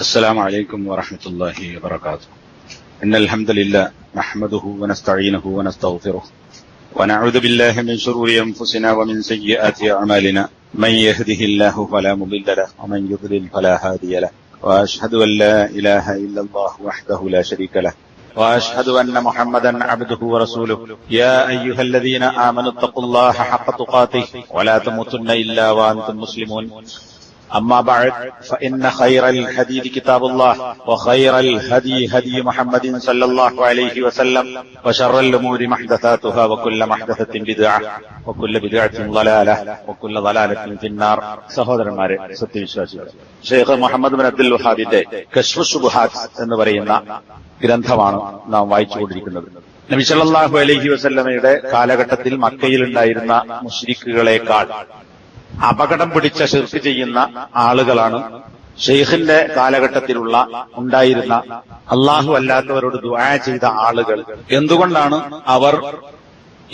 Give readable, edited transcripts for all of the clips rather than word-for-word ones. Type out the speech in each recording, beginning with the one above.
السلام عليكم ورحمة الله وبركاته. إن الحمد لله نحمده ونستعينه ونستغفره ونعوذ بالله من شرور أنفسنا ومن سيئات أعمالنا. من يهده الله فلا مضل له ومن يضلل فلا هادي له. وأشهد أن لا إله إلا الله وحده لا شريك له وأشهد أن محمدا عبده ورسوله. يا أيها الذين آمنوا اتقوا الله حق تقاته ولا تموتن إلا وأنتم مسلمون. أما بعد فإن خير الحديث كتاب الله وخير الهدي هدي محمد صلى الله عليه وسلم وشر الأمور محدثاتها وكل محدثة بدعة وكل بدعة ضلالة وكل ضلالة في النار. സഹോദരന്മാരെ, സത്യവിശ്വാസികൾ, Sheikh Muhammad bin Abdul വഹാബിന്റെ കശ്ഫു ശുബ്ഹാത്ത് എന്ന് പറയുന്ന ഗ്രന്ഥമാണ് നാം വായിച്ചുകൊണ്ടിരിക്കുന്നത്. നബി സല്ലല്ലാഹു അലൈഹി വസല്ലമയുടെ കാലഘട്ടത്തിൽ മക്കയിലുണ്ടായിരുന്ന മുശ്രിക്കുകളെക്കാൾ അപകടം പിടിച്ച ശിർക്ക് ചെയ്യുന്ന ആളുകളാണ് ഷെയ്ഖിന്റെ കാലഘട്ടത്തിലുള്ള ഉണ്ടായിരുന്ന അള്ളാഹു അല്ലാത്തവരോട് ദുആ ചെയ്ത ആളുകൾ. എന്തുകൊണ്ടാണ് അവർ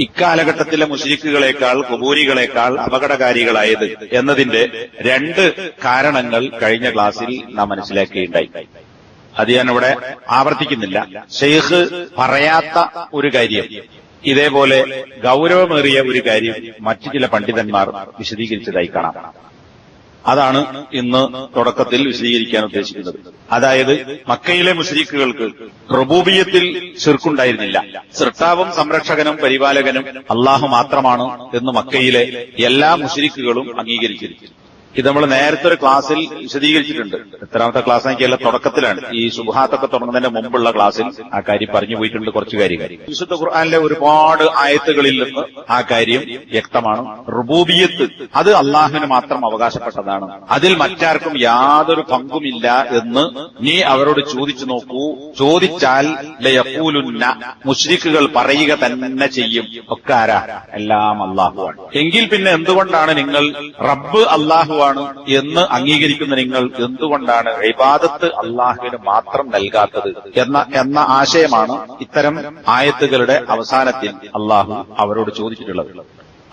ഇക്കാലഘട്ടത്തിലെ മുശ്രിക്കുകളെക്കാൾ ഖുബൂരികളെക്കാൾ അപകടകാരികളായത് എന്നതിന്റെ രണ്ട് കാരണങ്ങൾ കഴിഞ്ഞ ക്ലാസ്സിൽ നാം മനസ്സിലാക്കുകയുണ്ടായി. അത് ഞാനിവിടെ ആവർത്തിക്കുന്നില്ല. ഷെയ്ഖ് പറയാത്ത ഒരു കാര്യം, ഇതേപോലെ ഗൗരവമേറിയ ഒരു കാര്യം മറ്റു ചില പണ്ഡിതന്മാർ വിശദീകരിച്ചതായി കാണാം. അതാണ് ഇന്ന് തുടക്കത്തിൽ വിശദീകരിക്കാൻ ഉദ്ദേശിക്കുന്നത്. അതായത്, മക്കയിലെ മുശ്രിക്കുകൾക്ക് റുബൂബിയ്യത്തിൽ ശിർക്കുണ്ടായിരുന്നില്ല. സൃഷ്ടാവും സംരക്ഷകനും പരിപാലകനും അള്ളാഹു മാത്രമാണ് എന്ന് മക്കയിലെ എല്ലാ മുശ്രിക്കുകളും അംഗീകരിച്ചിരിക്കുന്നു. ഇത് നമ്മൾ നേരത്തെ ഒരു ക്ലാസ്സിൽ വിശദീകരിച്ചിട്ടുണ്ട്. എത്രാമത്തെ ക്ലാസ് എനിക്കല്ല, തുടക്കത്തിലാണ്. ഈ ശുബ്ഹാത്തൊക്കെ തുടങ്ങുന്നതിന് മുമ്പുള്ള ക്ലാസ്സിൽ ആ കാര്യം പറഞ്ഞു പോയിട്ടുണ്ട്. കുറച്ചു കാര്യങ്ങൾ വിശുദ്ധ ഖുർആനിലെ ഒരുപാട് ആയത്തുകളിൽ നിന്ന് ആ കാര്യം വ്യക്തമാണ്. റുബൂബിയ്യത്ത് അത് അള്ളാഹുവിന് മാത്രം അവകാശപ്പെട്ടതാണ്, അതിൽ മറ്റാർക്കും യാതൊരു പങ്കുമില്ല എന്ന് നീ അവരോട് ചോദിച്ചു നോക്കൂ. ചോദിച്ചാൽ ലയഖൂലുന്ന, മുശ്രിക്കുകൾ പറയുക തന്നെ ചെയ്യും, ഒക്കെ ആരാ? എല്ലാം അള്ളാഹുവാണ്. എങ്കിൽ പിന്നെ എന്തുകൊണ്ടാണ് നിങ്ങൾ റബ്ബ് അള്ളാഹു എന്ന് അംഗീകരിക്കുന്ന നിങ്ങൾ എന്തുകൊണ്ടാണ് ഇബാദത്ത് അള്ളാഹുവിന് മാത്രം നൽകാത്തത് എന്ന ആശയമാണ് ഇത്തരം ആയത്തുകളുടെ അവസാനത്തിൽ അള്ളാഹു അവരോട് ചോദിച്ചിട്ടുള്ളത്.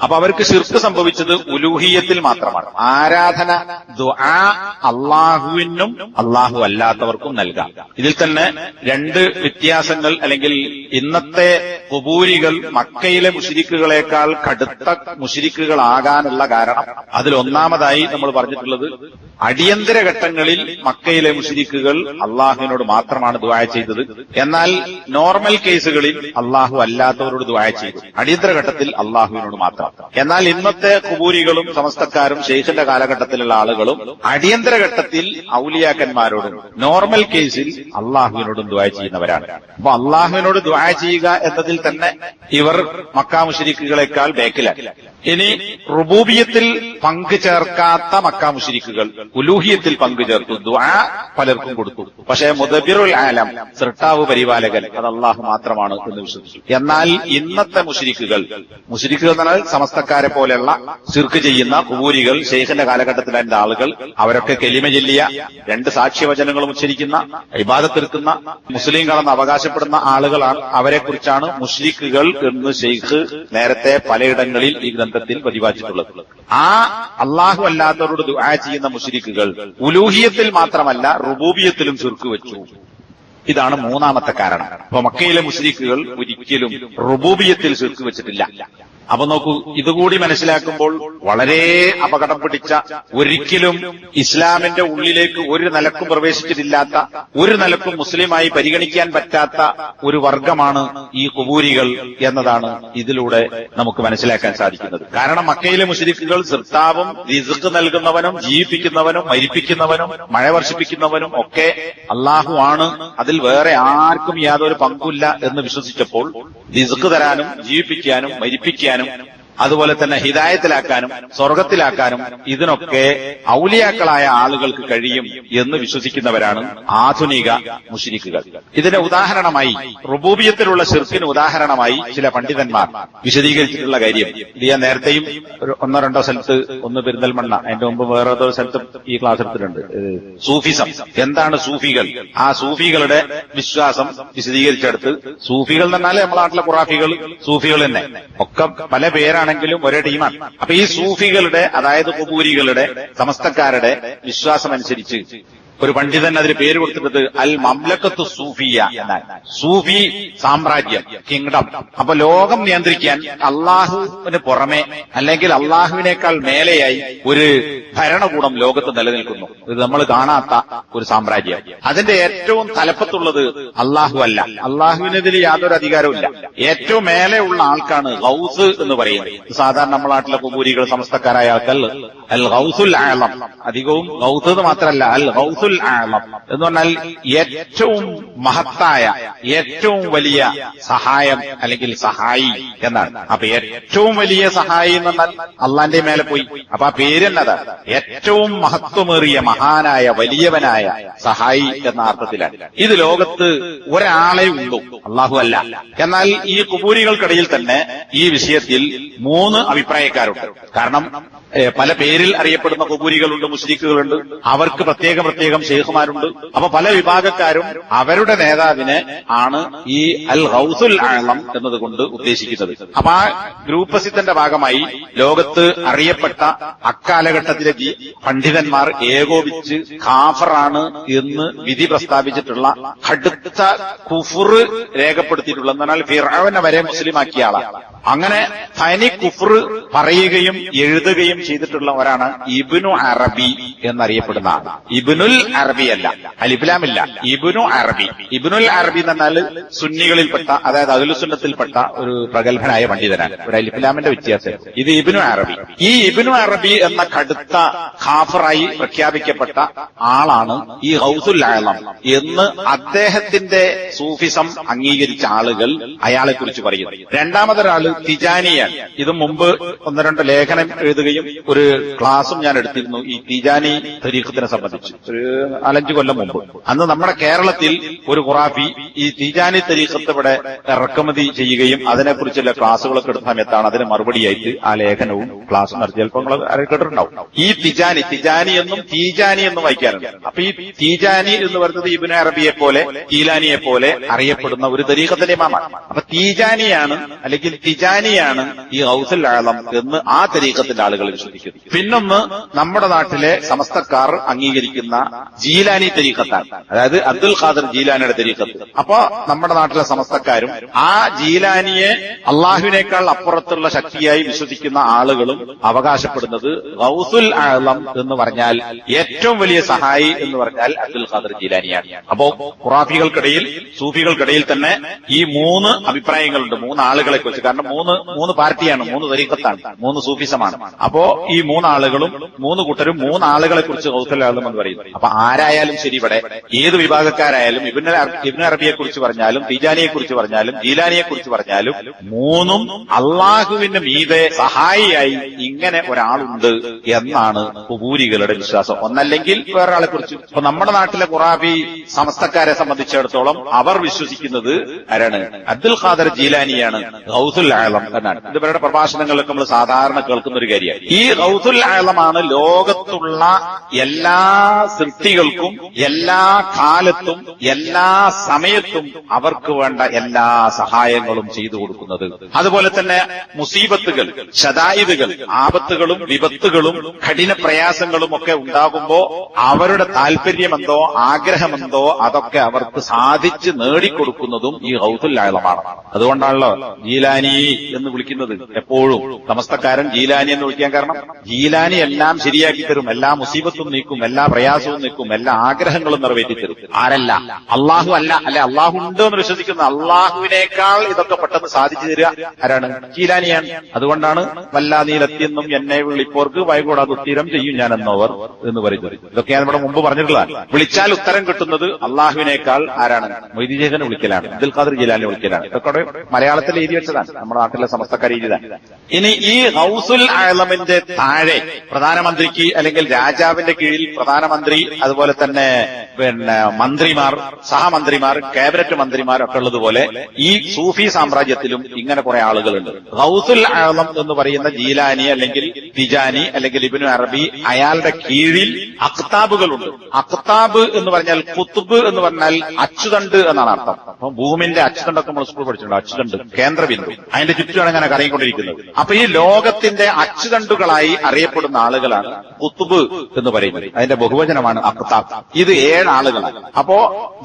അപ്പൊ അവർക്ക് ശിർക്ക് സംഭവിച്ചത് ഉലൂഹിയത്തിൽ മാത്രമാണ്. ആരാധന, ദുആ അള്ളാഹുവിനും അള്ളാഹു അല്ലാത്തവർക്കും നൽകാം. ഇതിൽ തന്നെ രണ്ട് വ്യത്യാസങ്ങൾ, അല്ലെങ്കിൽ ഇന്നത്തെ ഖുബൂരികൾ മക്കയിലെ മുശ്രിക്കുകളെക്കാൾ കടുത്ത മുശ്രിക്കുകളാകാനുള്ള കാരണം, അതിലൊന്നാമതായി നമ്മൾ പറഞ്ഞിട്ടുള്ളത്, അടിയന്തര ഘട്ടങ്ങളിൽ മക്കയിലെ മുശ്രിക്കുകൾ അള്ളാഹുവിനോട് മാത്രമാണ് ദുആ ചെയ്തത്. എന്നാൽ നോർമൽ കേസുകളിൽ അള്ളാഹു അല്ലാത്തവരോട് ദുആ ചെയ്തു. അടിയന്തര ഘട്ടത്തിൽ അള്ളാഹുവിനോട് മാത്രം. എന്നാൽ ഇന്നത്തെ ഖുബൂരികളും സമസ്തക്കാരും ഷെയ്ഖിന്റെ കാലഘട്ടത്തിലുള്ള ആളുകളും അടിയന്തര ഘട്ടത്തിൽ ഔലിയാക്കന്മാരോടും നോർമൽ കേസിൽ അള്ളാഹുവിനോടും ദുആ ചെയ്യുന്നവരാണ്. അപ്പൊ അള്ളാഹുവിനോട് ദുആ ചെയ്യുക എന്നതിൽ തന്നെ ഇവർ മക്കാ മുശ്രിക്കുകളെക്കാൾ ബേക്കിലാണ്. ഇനി റുബൂബിയത്തിൽ പങ്കു ചേർക്കാത്ത മക്കാ മുശ്രിക്കുകൾ ഉലൂഹിയത്തിൽ പങ്കു ചേർത്തു. ദുആ പലർക്കും കൊടുത്തു. പക്ഷേ മുദബ്ബിറുൽ ആലം, സൃഷ്ടാവ് പരിപാലകൻ, അത് അള്ളാഹു മാത്രമാണ് എന്ന് വിശ്വസിച്ചു. എന്നാൽ ഇന്നത്തെ മുശ്രിക്കുകൾ എന്നാൽ സമസ്തക്കാരെ പോലെയുള്ള ശിർക്ക് ചെയ്യുന്ന ഖുബൂരികൾ, ഷെയ്ഖിന്റെ കാലഘട്ടത്തിലെ ആളുകൾ, അവരൊക്കെ കലിമ ചൊല്ലിയ, രണ്ട് സാക്ഷ്യവചനങ്ങളും ഉച്ചരിക്കുന്ന, ഇബാദത്തെടുക്കുന്ന, മുസ്ലിങ്ങളെന്ന് അവകാശപ്പെടുന്ന ആളുകളാണ്. അവരെക്കുറിച്ചാണ് മുശ്രിക്കുകൾ എന്ന് ഷെയ്ഖ് നേരത്തെ പലയിടങ്ങളിൽ ഈ ഗ്രന്ഥത്തിൽ പ്രതിപാദിച്ചിട്ടുള്ളത്. ആ അള്ളാഹു അല്ലാത്തവരോട് ദുആ ചെയ്യുന്ന മുശ്രിക്കുകൾ ഉലൂഹിയത്തിൽ മാത്രമല്ല റുബൂബിയത്തിലും ശിർക്ക് വെച്ചു. ഇതാണ് മൂന്നാമത്തെ കാരണം. അപ്പൊ മക്കയിലെ മുശ്രിക്കുകൾ ഒരിക്കലും റുബൂബിയത്തിൽ ശിർക്ക് വെച്ചിട്ടില്ല. അപ്പൊ നോക്കൂ, ഇതുകൂടി മനസ്സിലാക്കുമ്പോൾ വളരെ അപകടം പിടിച്ച, ഒരിക്കലും ഇസ്ലാമിന്റെ ഉള്ളിലേക്ക് ഒരു നിലക്കും പ്രവേശിച്ചിട്ടില്ലാത്ത, ഒരു നിലക്കും മുസ്ലിമായി പരിഗണിക്കാൻ പറ്റാത്ത ഒരു വർഗമാണ് ഈ ഖുബൂരികൾ എന്നതാണ് ഇതിലൂടെ നമുക്ക് മനസ്സിലാക്കാൻ സാധിക്കുന്നത്. കാരണം മക്കയിലെ മുശ്രിക്കുകൾ സൃഷ്ടാവും റിസ്ക് നൽകുന്നവനും ജീവിപ്പിക്കുന്നവനും മരിപ്പിക്കുന്നവനും മഴ വർഷിപ്പിക്കുന്നവനും ഒക്കെ അള്ളാഹു ആണ്, അതിൽ വേറെ ആർക്കും യാതൊരു പങ്കുമില്ല എന്ന് വിശ്വസിച്ചപ്പോൾ റിസ്ക് തരാനും ജീവിപ്പിക്കാനും മരിപ്പിക്കാനും അതുപോലെ തന്നെ ഹിദായത്തിലാക്കാനും സ്വർഗത്തിലാക്കാനും ഇതിനൊക്കെ ഔലിയാക്കളായ ആളുകൾക്ക് കഴിയും എന്ന് വിശ്വസിക്കുന്നവരാണ് ആധുനിക മുശ്രിക്കുകൾ. ഇതിന്റെ ഉദാഹരണമായി, റുബൂബിയത്തിലുള്ള ശിർക്കിന് ഉദാഹരണമായി ചില പണ്ഡിതന്മാർ വിശദീകരിച്ചിട്ടുള്ള കാര്യം, ഇത് ഞാൻ നേരത്തെയും ഒന്നോ രണ്ടോ സ്ഥലത്ത്, ഒന്ന് പെരിന്തൽമണ്ണ, അതിന്റെ മുമ്പ് വേറെ ഏതോ സ്ഥലത്തും ഈ ക്ലാസ് എടുത്തിട്ടുണ്ട്. സൂഫിസം എന്താണ്, സൂഫികൾ, ആ സൂഫികളുടെ വിശ്വാസം വിശദീകരിച്ചെടുത്ത്, സൂഫികൾ എന്ന് പറഞ്ഞാൽ നമ്മുടെ നാട്ടിലെ ഖുറാഫികൾ, സൂഫികൾ തന്നെ, ഒക്കെ പല പേരാണ്, ആണെങ്കിലും ഒരേ ടീമാണ്. അപ്പൊ ഈ സൂഫികളുടെ, അതായത് ഖുബൂരികളുടെ, സമസ്തക്കാരുടെ വിശ്വാസമനുസരിച്ച് ഒരു പണ്ഡിതൻ അതിന് പേര് കൊടുത്തിട്ടത് അൽ മംലക്കത്തു സൂഫിയ എന്നാണ്. സൂഫി സാമ്രാജ്യം, കിങ്ഡം. അപ്പൊ ലോകം നിയന്ത്രിക്കാൻ അള്ളാഹുവിന് പുറമെ അല്ലെങ്കിൽ അള്ളാഹുവിനേക്കാൾ മേലെയായി ഒരു ഭരണകൂടം ലോകത്ത് നിലനിൽക്കുന്നു. ഇത് നമ്മൾ കാണാത്ത ഒരു സാമ്രാജ്യം. അതിന്റെ ഏറ്റവും തലപ്പത്തുള്ളത് അള്ളാഹു അല്ല. അള്ളാഹുവിനെതിൽ യാതൊരു അധികാരവും ഇല്ല. ഏറ്റവും മേലെ ഉള്ള ആൾക്കാണ് ഗൗസ് എന്ന് പറയുന്നത്. സാധാരണ നമ്മുടെ നാട്ടിലെ കുബൂരികൾ സമസ്തക്കാരായ ആൾക്കാർ അൽ ഗൗസുൽ ആളം, അധികവും ഗൗസ് എന്ന് മാത്രമല്ല അൽ ഗൗസുൽ ആളം എന്ന് പറഞ്ഞാൽ ഏറ്റവും മഹത്തായ ഏറ്റവും വലിയ സഹായം അല്ലെങ്കിൽ സഹായി എന്നാണ്. അപ്പൊ ഏറ്റവും വലിയ സഹായി എന്ന് പറഞ്ഞാൽ അള്ളാന്റെ മേലെ പോയി. അപ്പൊ ആ പേരെന്നതാ ഏറ്റവും മഹത്വമേറിയ മഹാനായ വലിയവനായ സഹായി എന്ന അർത്ഥത്തിലാണ്. ഇത് ലോകത്ത് ഒരാളെ ഉള്ളൂ, അള്ളാഹു അല്ല. എന്നാൽ ഈ കുബൂരികൾക്കിടയിൽ തന്നെ ഈ വിഷയത്തിൽ 3 അഭിപ്രായക്കാരുണ്ട്. കാരണം പല പേരിൽ അറിയപ്പെടുന്ന കുബൂരികളുണ്ട്, മുശ്രിക്കുകളുണ്ട്, അവർക്ക് പ്രത്യേകം ശേഖുമാരുണ്ട്. അപ്പൊ പല വിഭാഗക്കാരും അവരുടെ നേതാവിനെ ആണ് ഈ അൽ ഗൗസുൽ ആളം എന്നതുകൊണ്ട് ഉദ്ദേശിക്കുന്നത്. അപ്പൊ ആ ഗ്രൂപ്പസിന്റെ ഭാഗമായി ലോകത്ത് അറിയപ്പെട്ട അക്കാലഘട്ടത്തിലെ പണ്ഡിതന്മാർ ഏകോപിച്ച് കാഫറാണ് എന്ന് വിധി പ്രസ്താവിച്ചിട്ടുള്ള കടുത്ത കുഫർ രേഖപ്പെടുത്തിയിട്ടുള്ള, എന്ന് പറഞ്ഞാൽ ഫിർഔനെ വരെ മുസ്ലിമാക്കിയ ആളാണ്. അങ്ങനെ തനി കുഫർ പറയുകയും എഴുതുകയും ചെയ്തിട്ടുള്ളവരാണ് ഇബ്നു അറബി എന്നറിയപ്പെടുന്ന ആൾ. ഇബ്നുൽ അറബി അല്ല, അലിഫ്ലാമില്ല, ഇബ്നു അറബി. ഇബ്നുൽ അറബി എന്ന് പറഞ്ഞാൽ സുന്നികളിൽപ്പെട്ട, അതായത് അഹ്ലുസുന്നത്തിൽപ്പെട്ട ഒരു പ്രഗത്ഭനായ പണ്ഡിതനാണ്. ഒരു അലിഫ്ലാമിന്റെ വ്യത്യാസം. ഇത് ഇബ്നു അറബി. ഈ ഇബ്നു അറബി എന്ന കടുത്ത ഖാഫറായി പ്രഖ്യാപിക്കപ്പെട്ട ആളാണ് ഈ ഗൗസുൽ ആളം എന്ന് അദ്ദേഹത്തിന്റെ സൂഫിസം അംഗീകരിച്ച ആളുകൾ അയാളെ കുറിച്ച് പറയുന്നു. രണ്ടാമതൊരാള് തിജാനിയാണ്. ഇത് മുമ്പ് 1-2 ലേഖനം എഴുതുകയും ഒരു ക്ലാസും ഞാൻ എടുത്തിരുന്നു ഈ തിജാനി തരീഖത്തിനെ സംബന്ധിച്ച്, ഒരു 4-5 കൊല്ലം മുമ്പ്. അന്ന് നമ്മുടെ കേരളത്തിൽ ഒരു ഖുറാഫി ഈ തിജാനി തരീഖത്ത് ഇവിടെ ഇറക്കുമതി ചെയ്യുകയും അതിനെക്കുറിച്ചുള്ള ക്ലാസുകളൊക്കെ എടുത്ത സമയത്താണ് അതിന് മറുപടിയായിട്ട് ആ ലേഖനവും ക്ലാസും നടത്തി. ചിലപ്പോൾ നിങ്ങൾ കേട്ടിട്ടുണ്ടാവും. ഈ തിജാനി എന്നും തീജാനി എന്നും വായിക്കാറുണ്ട്. അപ്പൊ ഈ തീജാനി എന്ന് പറയുന്നത് ഇബ്നു അറബിയെ പോലെ ജീലാനിയെ പോലെ അറിയപ്പെടുന്ന ഒരു തരീഖത്തിന്റെ ഇമാമാണ്. അപ്പൊ തീജാനിയാണ് അല്ലെങ്കിൽ തിജാനിയാണ് ഈ ഗൗസുൽ ആളം എന്ന് ആ തരീഖത്തിന്റെ ആളുകൾ വിശ്വസിക്കുന്നു. പിന്നൊന്ന് നമ്മുടെ നാട്ടിലെ സമസ്തക്കാർ അംഗീകരിക്കുന്ന ജീലാനി തരീഖത്താണ്, അതായത് അബ്ദുൽ ഖാദർ ജീലാനിയുടെ തരീഖത്ത്. അപ്പോ നമ്മുടെ നാട്ടിലെ സമസ്തക്കാരും ആ ജീലാനിയെ അള്ളാഹുവിനേക്കാൾ അപ്പുറത്തുള്ള ശക്തിയായി വിശ്വസിക്കുന്ന ആളുകളും അവകാശപ്പെടുന്നത് ഗൗസുൽ ആളം എന്ന് പറഞ്ഞാൽ ഏറ്റവും വലിയ സഹായി എന്ന് പറഞ്ഞാൽ അബ്ദുൽ ഖാദർ ജീലാനിയാണ്. അപ്പോ ഖുറാഫികൾക്കിടയിൽ സൂഫികൾക്കിടയിൽ തന്നെ ഈ 3 അഭിപ്രായങ്ങളുണ്ട്, 3 ആളുകളെ കുറിച്ച്. കാരണം 3 പാർട്ടിയാണ്, 3 തരീഖത്താണ്, 3 സൂഫിസമാണ്. അപ്പോ ഈ 3 ആളുകളും 3 കൂട്ടരും 3 ആളുകളെ കുറിച്ച് ഗൗസുൽ ആളം എന്ന് പറയുന്നു. അപ്പൊ ആരായാലും ശരി, ഇവിടെ ഏത് വിഭാഗക്കാരായാലും ഇബ്നു അറബിയെ കുറിച്ച് പറഞ്ഞാലും തിജാനിയെ കുറിച്ച് പറഞ്ഞാലും ജീലാനിയെ കുറിച്ച് പറഞ്ഞാലും 3ഉം അള്ളാഹുവിന്റെ മീതെ സഹായിയായി ഇങ്ങനെ ഒരാളുണ്ട് എന്നാണ് കുബൂരികളുടെ വിശ്വാസം. ഒന്നല്ലെങ്കിൽ വേറൊരാളെ കുറിച്ച്. ഇപ്പൊ നമ്മുടെ നാട്ടിലെ ഖുറാഫി സമസ്തക്കാരെ സംബന്ധിച്ചിടത്തോളം അവർ വിശ്വസിക്കുന്നത് ആരാണ്? അബ്ദുൽ ഖാദർ ജീലാനിയാണ് ഗൗസുൽ ആളം എന്നാണ്. ഇത് ഇവരുടെ പ്രഭാഷണങ്ങളിലൊക്കെ നമ്മൾ സാധാരണ കേൾക്കുന്ന ഒരു കാര്യമാണ്. ഈ ഗൗസുൽ ആളമാണ് ലോകത്തുള്ള എല്ലാ സൃഷ്ടികൾക്കും എല്ലാ കാലത്തും എല്ലാ സമയത്തും അവർക്ക് വേണ്ട എല്ലാ സഹായങ്ങളും ചെയ്തു കൊടുക്കുന്നത്. അതുപോലെ തന്നെ മുസീബത്തുകൾ, ശദായിദുകൾ, ആപത്തുകളും വിപത്തുകളും കഠിന പ്രയാസങ്ങളും ഒക്കെ ഉണ്ടാകുമ്പോ അവരുടെ താല്പര്യമെന്തോ ആഗ്രഹമെന്തോ അതൊക്കെ അവർക്ക് സാധിച്ച് നേടിക്കൊടുക്കുന്നതും ഈ ഗൗസുൽ ആളമാണ്. അതുകൊണ്ടാണല്ലോ ജീലാനി എന്ന് വിളിക്കുന്നത്. എപ്പോഴും സമസ്തക്കാരൻ ജീലാനി എന്ന് വിളിക്കാൻ കാരണം ജീലാനി എല്ലാം ശരിയാക്കി തരും, എല്ലാ മുസീബത്തും നീക്കും, എല്ലാ പ്രയാസവും നീക്കും, എല്ലാ ആഗ്രഹങ്ങളും നിറവേറ്റി തരും. ആരല്ല? അള്ളാഹു അല്ല. അല്ലെ, അള്ളാഹു ഉണ്ട് എന്ന് വിശ്വസിക്കുന്ന അള്ളാഹുവിനേക്കാൾ ഇതൊക്കെ പെട്ടെന്ന് സാധിച്ചു തരിക ആരാണ്? ജീലാനിയാണ്. അതുകൊണ്ടാണ് വല്ലാ നീലത്തിയെന്നും എന്നെ വിളിപ്പോർക്ക് വൈകൂടാതെ ഉത്തരം ചെയ്യും ഞാൻ എന്നവർ എന്ന് പറയുന്നത്. ഇതൊക്കെ ഞാൻ ഇവിടെ മുമ്പ് പറഞ്ഞിട്ടുള്ളതാണ്. വിളിച്ചാൽ ഉത്തരം കിട്ടുന്നത് അള്ളാഹുവിനേക്കാൾ ആരാണ്? മൊയ്തീൻ ശേഖനെ വിളിക്കലാണ്, അബ്ദുൽ ഖാദർ ജീലാനെ വിളിക്കലാണ്. ഇതൊക്കെ മലയാളത്തിൽ എഴുതി വെച്ചതാണ്, നമ്മുടെ നാട്ടിലെ സമസ്തക്കാർ എഴുതിയതാണ്. ഇനി ഈ ഗൗസുൽ ആളമിന്റെ താഴെ പ്രധാനമന്ത്രിക്ക് അല്ലെങ്കിൽ രാജാവിന്റെ കീഴിൽ പ്രധാനമന്ത്രി, അതുപോലെ തന്നെ മന്ത്രിമാർ, സഹമന്ത്രിമാർ, ക്യാബിനറ്റ് മന്ത്രിമാർ ഒക്കെ ഉള്ളതുപോലെ ഈ സൂഫി സാമ്രാജ്യത്തിലും ഇങ്ങനെ കുറെ ആളുകളുണ്ട്. ഗൗസുൽ ആളം എന്ന് പറയുന്ന ജീലാനി അല്ലെങ്കിൽ തിജാനി അല്ലെങ്കിൽ ഇബ്നു അറബി അയാളുടെ കീഴിൽ അഖ്താബുകളുണ്ട്. അഖ്താബ് എന്ന് പറഞ്ഞാൽ കുത്തുബ് എന്ന് പറഞ്ഞാൽ അച്ചുതണ്ട് എന്നാണ് അർത്ഥം. അപ്പൊ ഭൂമിന്റെ അച്ചുതണ്ടൊക്കെ നമ്മൾ സ്കൂൾ പഠിച്ചിട്ടുണ്ട്. അച്ചുതണ്ട് കേന്ദ്രബിന്ദു, അതിന്റെ ചുറ്റുമാണ് ഇങ്ങനെ കറങ്ങിക്കൊണ്ടിരിക്കുന്നത്. അപ്പൊ ഈ ലോകത്തിന്റെ അച്ചുതണ്ടുകളായി അറിയപ്പെടുന്ന ആളുകളാണ് കുത്തുബ് എന്ന് പറയുന്നത്. അതിന്റെ ബഹുവചനമാണ് അഖ്താബ്. ഇത് 7 ആളുകളാണ്. അപ്പോ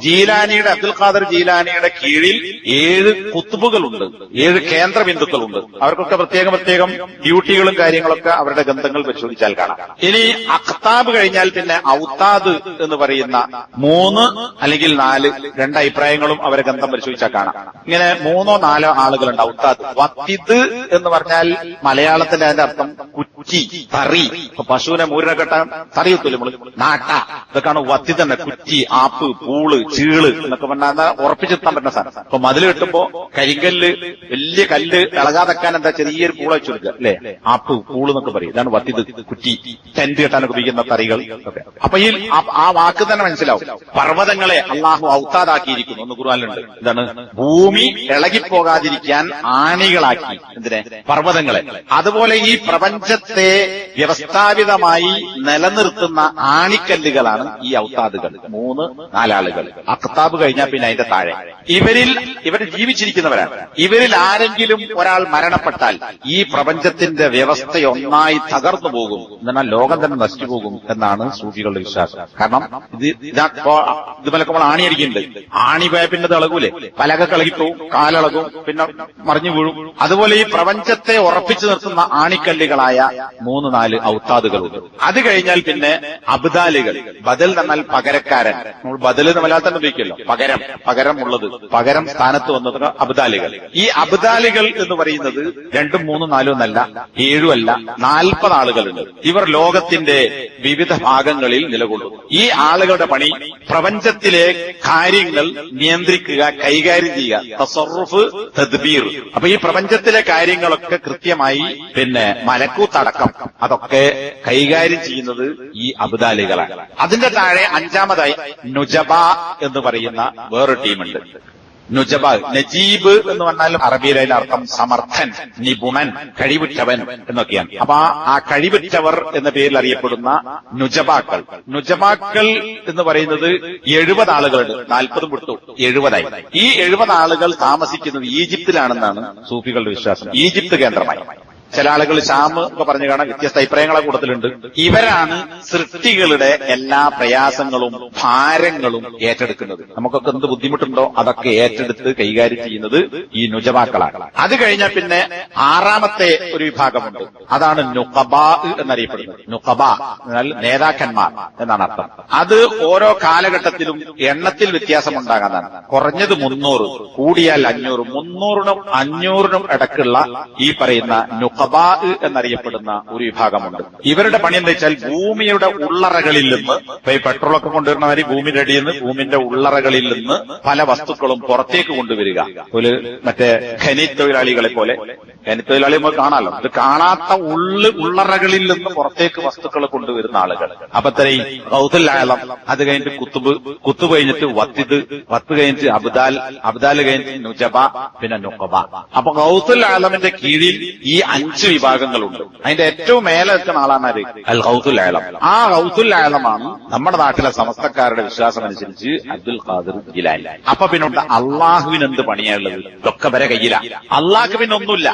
ജീലാനിയുടെ അബ്ദുൽ ഖാദർ ജീലാനിയുടെ കീഴിൽ 7 കുത്തുബുകളുണ്ട്, 7 കേന്ദ്രബിന്ദുക്കളുണ്ട്. അവർക്കൊക്കെ പ്രത്യേകം ഡ്യൂട്ടികളും കാര്യങ്ങളൊക്കെ അവരുടെ ഗ്രന്ഥങ്ങൾ പരിശോധിച്ചാൽ കാണാം. ഇനി അഖ്താബ് കഴിഞ്ഞാൽ പിന്നെ ഔത്താദ് എന്ന് പറയുന്ന 3 അല്ലെങ്കിൽ 4, 2 അഭിപ്രായങ്ങളും അവരെ ഗ്രന്ഥം പരിശോധിച്ചാൽ കാണാം. ഇങ്ങനെ 3 or 4 ആളുകളുണ്ട്. ഔത്താദ്. വത്തിദ് എന്ന് പറഞ്ഞാൽ മലയാളത്തിന്റെ അതിന്റെ അർത്ഥം കുറ്റി, തറി. ഇപ്പൊ പശുവിനെ മൂരിനെ കെട്ടാൻ തറിയത്തില്ല നമ്മള്, നാട്ട. ഇതൊക്കെയാണ് വത്തിദ് തന്നെ. കുറ്റി, ആപ്പ്, പൂള്, ചീള് എന്നൊക്കെ പറഞ്ഞാൽ ഉറപ്പിച്ചെത്താൻ പറ്റുന്ന സാധനം. അപ്പൊ മതിൽ കെട്ടുമ്പോ കരിങ്കല്ല്, വലിയ കല്ല് ഇളകാതെക്കാൻ എന്താ ചെറിയൊരു പൂള വെച്ചു കൊടുക്കുക അല്ലെ, ആപ്പ്, പൂള് എന്നൊക്കെ പറയും. ഇതാണ് വത്തിദ്, കുറ്റി. ടെന്റ് കെട്ടാനൊക്കെ ഉപയോഗിക്കുന്ന തറികൾ ഒക്കെ. അപ്പൊ ഈ ആ വാക്ക് തന്നെ മനസ്സിലാവും. പർവ്വതങ്ങളെ അള്ളാഹു ഔത്താദാക്കിയിരിക്കുന്നു എന്ന് ഖുർആനിലുണ്ട്. ഇതാണ് ഭൂമി ഇളകിപ്പോകാതിരിക്കാൻ ആണികളാക്കി. എന്തിനെ? പർവ്വതങ്ങളെ. അതുപോലെ ഈ പ്രപഞ്ചത്തെ വ്യവസ്ഥാപിതമായി നിലനിർത്തുന്ന ആണിക്കല്ലുകളാണ് ഈ ഔത്താദുകൾ. 3, 4 ആളുകൾ. അഖ്താബ് കഴിഞ്ഞാൽ പിന്നെ അതിന്റെ താഴെ ഇവർ ജീവിച്ചിരിക്കുന്നവരാണ്. ഇവരിൽ ആരെങ്കിലും ഒരാൾ മരണപ്പെട്ടാൽ ഈ പ്രപഞ്ചത്തിന്റെ വ്യവസ്ഥയൊന്നായി തകർന്നു പോകും. എന്നാൽ ലോകം തന്നെ നശിച്ചു പോകും എന്നാണ് സൂഫികളുടെ വിശ്വാസം. കാരണം ഇതുപോലൊക്കെ നമ്മൾ ആണിയടിക്കുന്നുണ്ട്. ആണി പോയ പിന്നെ തിളകൂലേ, പലക കളകിപ്പോവും, കാലിളകും, പിന്നെ മറിഞ്ഞു വീഴും. അതുപോലെ ഈ പ്രപഞ്ചത്തെ ഉറപ്പിച്ചു നിർത്തുന്ന ആണിക്കല്ലുകളായ 3, 4 ഔത്താദുകളുണ്ട്. അത് കഴിഞ്ഞാൽ പിന്നെ അബ്ദാലുകൾ. ബദൽ എന്നാൽ പകരക്കാരൻ. നമ്മൾ ബദൽ എന്ന് മലയാളത്തിൽ ഉപയോഗിക്കുമല്ലോ, പകരം ഉള്ളത്, പകരം സ്ഥാനത്ത് വന്നത് അബ്ദാലുകൾ. ഈ അബ്ദാലുകൾ എന്ന് പറയുന്നത് 2, 3, 4 എന്നല്ല, 7 അല്ല, 40 ആളുകളുണ്ട്. ഇവർ ലോകത്തിന്റെ വിവിധ ഭാഗങ്ങളിൽ നിലകൊള്ളും. ഈ ആളുകളുടെ പണി പ്രപഞ്ചത്തിലെ കാര്യങ്ങൾ നിയന്ത്രിക്കുക, കൈകാര്യം ചെയ്യുക. തസറുഫ്, തദ്ബീർ. അപ്പൊ ഈ പ്രപഞ്ചത്തിലെ കാര്യങ്ങളൊക്കെ കൃത്യമായി പിന്നെ മലക്കൂത്തടക്കം അതൊക്കെ കൈകാര്യം ചെയ്യുന്നത് ഈ അബ്ദാലുകളാണ്. അതിന്റെ താഴെ 5ാമതായി നുജബ എന്ന് പറയുന്ന വേറൊരു ടീമുണ്ട്. നുജബ, നജീബ് എന്ന് പറഞ്ഞാലും അറബിയിലെ അർത്ഥം സമർത്ഥൻ, നിപുണൻ, കഴിവുറ്റവൻ എന്നൊക്കെയാണ്. അപ്പൊ ആ കഴിവുറ്റവർ എന്ന പേരിൽ അറിയപ്പെടുന്ന നുജബാക്കൾ എന്ന് പറയുന്നത് 70 ആളുകളുണ്ട്. 40 വിട്ടു, 70ആയി. ഈ 70 ആളുകൾ താമസിക്കുന്നത് ഈജിപ്തിലാണെന്നാണ് സൂഫികളുടെ വിശ്വാസം. ഈജിപ്ത് കേന്ദ്രമായി. ചില ആളുകൾ ഷാം ഒക്കെ പറഞ്ഞു കാണാൻ വ്യത്യസ്ത അഭിപ്രായങ്ങളെ കൂട്ടത്തിലുണ്ട്. ഇവരാണ് സൃഷ്ടികളുടെ എല്ലാ പ്രയാസങ്ങളും ഭാരങ്ങളും ഏറ്റെടുക്കുന്നത്. നമുക്കൊക്കെ എന്ത് ബുദ്ധിമുട്ടുണ്ടോ അതൊക്കെ ഏറ്റെടുത്ത് കൈകാര്യം ചെയ്യുന്നത് ഈ നുജബാക്കളാണ്. അത് കഴിഞ്ഞാൽ പിന്നെ 6ാമത്തെ ഒരു വിഭാഗമുണ്ട്. അതാണ് നുഖബാ എന്നറിയപ്പെടുന്നത്. നുഖബാ എന്നാൽ നേതാക്കന്മാർ എന്നാണ് അർത്ഥം. അത് ഓരോ കാലഘട്ടത്തിലും എണ്ണത്തിൽ വ്യത്യാസമുണ്ടാകാതാണ്. കുറഞ്ഞത് 300, കൂടിയാൽ 500. 300നും 500നും ഇടക്കുള്ള ഈ പറയുന്ന നുഖബാ എന്നറിയപ്പെടുന്ന ഒരു വിഭാഗമുണ്ട്. ഇവരുടെ പണി എന്താ വെച്ചാൽ ഭൂമിയുടെ ഉള്ളറകളിൽ നിന്ന്, ഇപ്പൊ ഈ പെട്രോളൊക്കെ കൊണ്ടുവരുന്ന മാതിരി ഭൂമിയുടെ അടിയിൽ നിന്ന്, ഭൂമിന്റെ ഉള്ളറകളിൽ നിന്ന് പല വസ്തുക്കളും പുറത്തേക്ക് കൊണ്ടുവരിക. ഒരു മറ്റേ ഖനി തൊഴിലാളികളെ പോലെ, ഖനി തൊഴിലാളി നമുക്ക് കാണാമല്ലോ, ഇത് കാണാത്ത ഉള്ളറകളിൽ നിന്ന് പുറത്തേക്ക് വസ്തുക്കൾ കൊണ്ടുവരുന്ന ആളുകൾ. അപ്പൊ ഇത്രയും ഗൗസുൽ ആലം, അത് കഴിഞ്ഞിട്ട് കുത്തുബ് കഴിഞ്ഞിട്ട് വത്തിദ്, വത്ത് കഴിഞ്ഞിട്ട് അബ്ദാൽ കഴിഞ്ഞിട്ട് നുജബ, പിന്നെ നുഖബ. അപ്പൊ ഗൗസുൽ ആലമിന്റെ കീഴിൽ ഈ 5 വിഭാഗങ്ങളുണ്ട്. അതിന്റെ ഏറ്റവും മേലെ എത്തുന്ന ആളാണ് ആര്? അൽ ഗൗസുൽ ആലം. ആ ഗൗസുൽ ആലമാണ് നമ്മുടെ നാട്ടിലെ സമസ്തക്കാരുടെ വിശ്വാസം അനുസരിച്ച് അബ്ദുൽ ഖാദിർ ജിലാനി. അപ്പൊ പിന്നെ അള്ളാഹുവിന് എന്ത് പണിയാനുള്ളത്? ഇതൊക്കെ വരെ കയ്യില. അള്ളാഹ്ക്ക് പിന്നെ ഒന്നുമില്ല.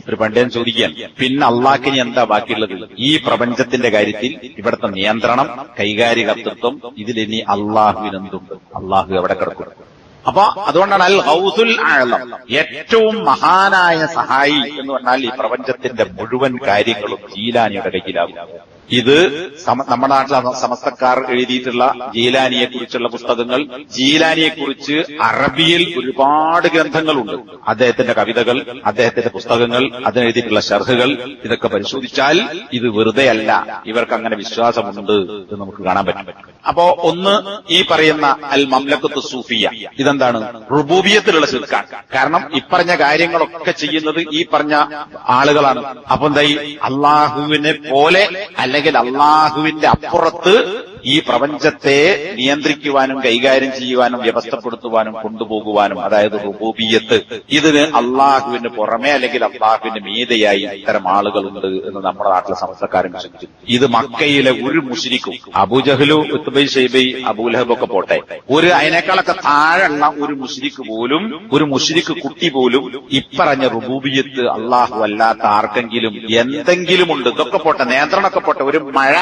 ഒരു പണ്ഡിതൻ ചോദിക്കാൻ, പിന്നെ അള്ളാഹ്ക്കിന് എന്താ ബാക്കിയുള്ളത്? ഈ പ്രപഞ്ചത്തിന്റെ കാര്യത്തിൽ ഇവിടുത്തെ നിയന്ത്രണം, കൈകാര്യകർത്തൃത്വം, ഇതിലിനി അള്ളാഹുവിനെന്തുണ്ട്? അള്ളാഹു എവിടെ കിടക്കും? അപ്പൊ അതുകൊണ്ടാണ് അൽ ഗൗസുൽ ആലം, ഏറ്റവും മഹാനായ സഹായി എന്ന് പറഞ്ഞാൽ ഈ പ്രപഞ്ചത്തിന്റെ മുഴുവൻ കാര്യങ്ങളും ജീലാനിയുടെ കയ്യിലാകും. ഇത് നമ്മുടെ നാട്ടിലെ സമസ്തക്കാർ എഴുതിയിട്ടുള്ള ജീലാനിയെ കുറിച്ചുള്ള പുസ്തകങ്ങൾ, ജീലാനിയെ കുറിച്ച് അറബിയിൽ ഒരുപാട് ഗ്രന്ഥങ്ങളുണ്ട്. അദ്ദേഹത്തിന്റെ കവിതകൾ, അദ്ദേഹത്തിന്റെ പുസ്തകങ്ങൾ, അതിനെഴുതിയിട്ടുള്ള ഷർഹുകൾ, ഇതൊക്കെ പരിശോധിച്ചാൽ ഇത് വെറുതെ അല്ല, ഇവർക്ക് അങ്ങനെ വിശ്വാസമുണ്ട് എന്ന് നമുക്ക് കാണാൻ പറ്റും. അപ്പോ ഒന്ന് ഈ പറയുന്ന അൽ മംലക്കത്ത് സൂഫിയ, ഇതെന്താണ്? റുബൂബിയത്തിലുള്ള ശിർക്കാണ്. കാരണം ഇപ്പറഞ്ഞ കാര്യങ്ങളൊക്കെ ചെയ്യുന്നത് ഈ പറഞ്ഞ ആളുകളാണ്. അപ്പൊ എന്തായി? അള്ളാഹുവിനെ പോലെ അല്ലെങ്കിൽ അള്ളാഹുവിന്റെ അപ്പുറത്ത് ഈ പ്രപഞ്ചത്തെ നിയന്ത്രിക്കുവാനും കൈകാര്യം ചെയ്യുവാനും വ്യവസ്ഥപ്പെടുത്തുവാനും കൊണ്ടുപോകുവാനും, അതായത് റുബൂബിയ്യത്ത്, ഇതിന് അള്ളാഹുവിന് പുറമെ അല്ലെങ്കിൽ അള്ളാഹുവിന് മീതെയായി ഇത്തരം ആളുകളുണ്ട് എന്ന് നമ്മുടെ നാട്ടിലെ സമസ്തക്കാരൻ വിശ്വസിച്ചു. ഇത് മക്കയിലെ ഒരു മുശ്രിക്കും, അബൂജഹലു, ഉത്ബൈ, ഷൈബൈ, അബൂലഹബൊക്കെ പോട്ടെ, അതിനേക്കാളൊക്കെ താഴെയുള്ള ഒരു മുശ്രിക്ക് പോലും, ഒരു മുശ്രിക്ക് കുട്ടി പോലും ഇപ്പറഞ്ഞ റുബൂബിയ്യത്ത് അള്ളാഹു അല്ലാത്ത ആർക്കെങ്കിലും എന്തെങ്കിലുമുണ്ട്. ഇതൊക്കെ പോട്ടെ, നിയന്ത്രണമൊക്കെ പോട്ടെ, ഒരു മഴ,